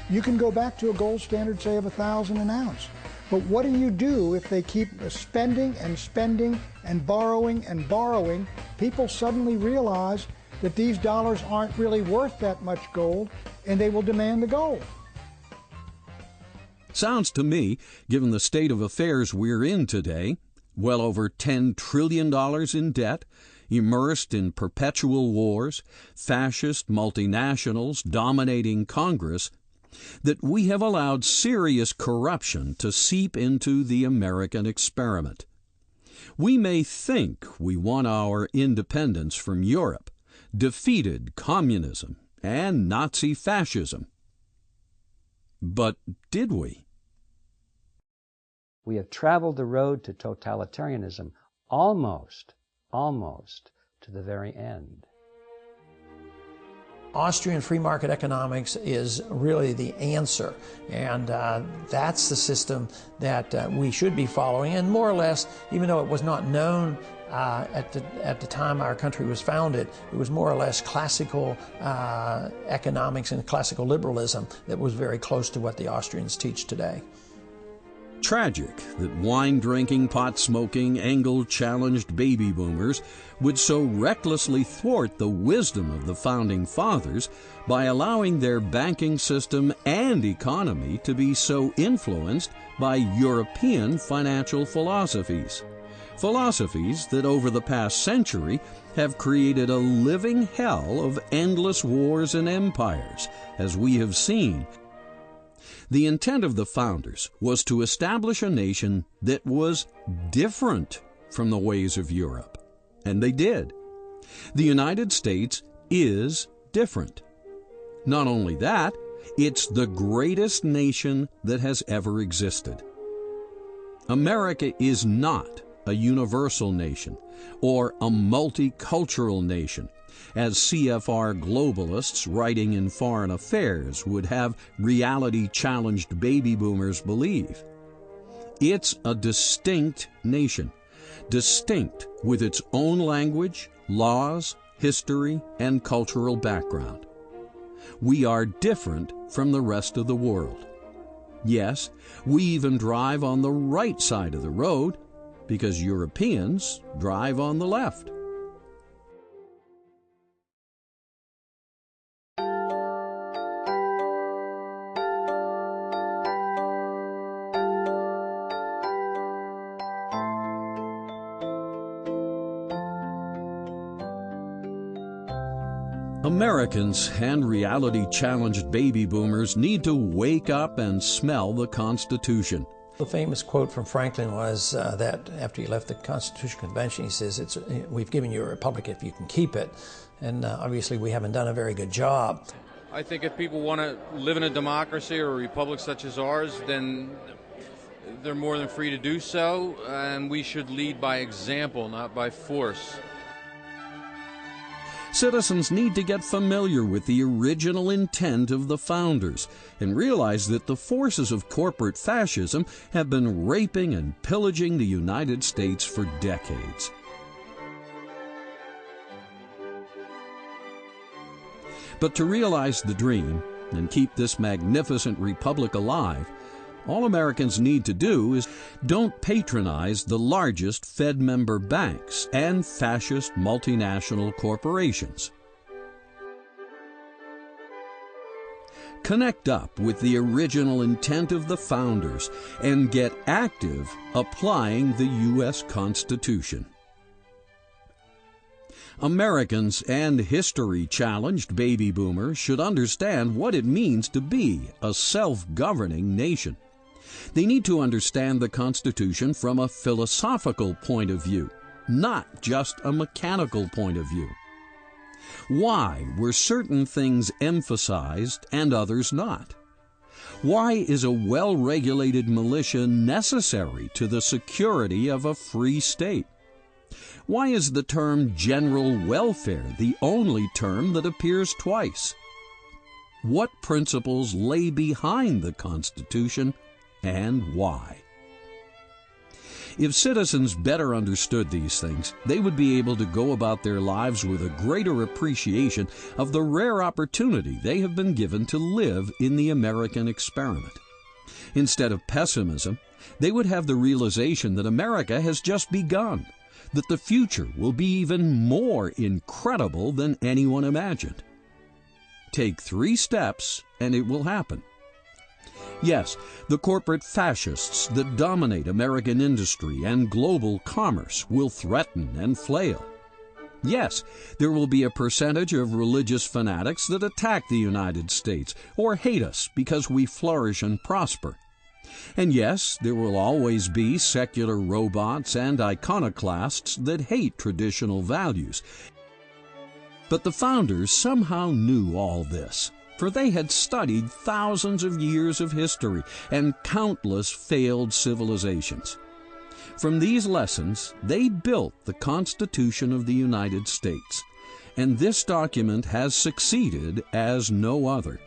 You can go back to a gold standard, say, of $1,000 an ounce. But what do you do if they keep spending and spending and borrowing and borrowing? people suddenly realize that these dollars aren't really worth that much gold, and they will demand the gold. Sounds to me, given the state of affairs we're in today, well over $10 trillion in debt, immersed in perpetual wars, fascist multinationals dominating Congress, that we have allowed serious corruption to seep into the American experiment. We may think we won our independence from Europe, defeated communism and Nazi fascism. But did we? We have traveled the road to totalitarianism almost to the very end. Austrian free market economics is really the answer, and that's the system that we should be following. And more or less, even though it was not known at the time our country was founded, it was more or less classical economics and classical liberalism that was very close to what the Austrians teach today. Tragic that wine-drinking, pot-smoking, angle-challenged baby boomers would so recklessly thwart the wisdom of the Founding Fathers by allowing their banking system and economy to be so influenced by European financial philosophies. Philosophies that over the past century have created a living hell of endless wars and empires, as we have seen. The intent of the founders was to establish a nation that was different from the ways of Europe. And they did. The United States is different. Not only that, it's the greatest nation that has ever existed. America is not a universal nation or a multicultural nation, as CFR globalists writing in Foreign Affairs would have reality-challenged baby boomers believe. It's a distinct nation, distinct with its own language, laws, history, and cultural background. We are different from the rest of the world. Yes, we even drive on the right side of the road because Europeans drive on the left. Americans and reality-challenged baby boomers need to wake up and smell the Constitution. The famous quote from Franklin was that after he left the Constitutional Convention, he says, "We've given you a republic if you can keep it." And obviously we haven't done a very good job. I think if people want to live in a democracy or a republic such as ours, then they're more than free to do so, and we should lead by example, not by force. Citizens need to get familiar with the original intent of the founders and realize that the forces of corporate fascism have been raping and pillaging the United States for decades. But to realize the dream and keep this magnificent republic alive, all Americans need to do is don't patronize the largest Fed member banks and fascist multinational corporations. Connect up with the original intent of the founders and get active applying the U.S. Constitution. Americans and history-challenged baby boomers should understand what it means to be a self-governing nation. They need to understand the Constitution from a philosophical point of view, not just a mechanical point of view. Why were certain things emphasized and others not? Why is a well-regulated militia necessary to the security of a free state? Why is the term general welfare the only term that appears twice? What principles lay behind the Constitution and why? If citizens better understood these things, they would be able to go about their lives with a greater appreciation of the rare opportunity they have been given to live in the American experiment. Instead of pessimism, they would have the realization that America has just begun, that the future will be even more incredible than anyone imagined. Take 3 steps and it will happen. Yes, the corporate fascists that dominate American industry and global commerce will threaten and flail. Yes, there will be a percentage of religious fanatics that attack the United States or hate us because we flourish and prosper. And yes, there will always be secular robots and iconoclasts that hate traditional values. But the founders somehow knew all this, for they had studied thousands of years of history and countless failed civilizations. From these lessons, they built the Constitution of the United States, and this document has succeeded as no other.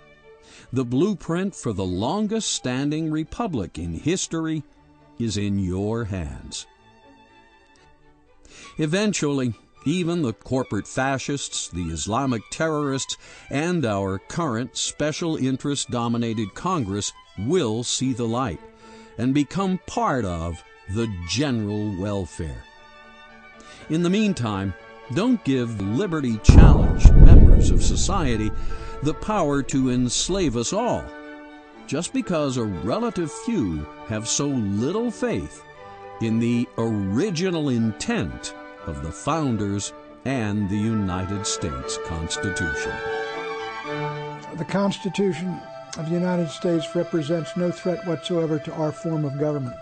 The blueprint for the longest-standing republic in history is in your hands. Eventually, even the corporate fascists, the Islamic terrorists, and our current special interest-dominated Congress will see the light and become part of the general welfare. In the meantime, don't give liberty-challenged members of society the power to enslave us all, just because a relative few have so little faith in the original intent of the founders and the United States Constitution. The Constitution of the United States represents no threat whatsoever to our form of government.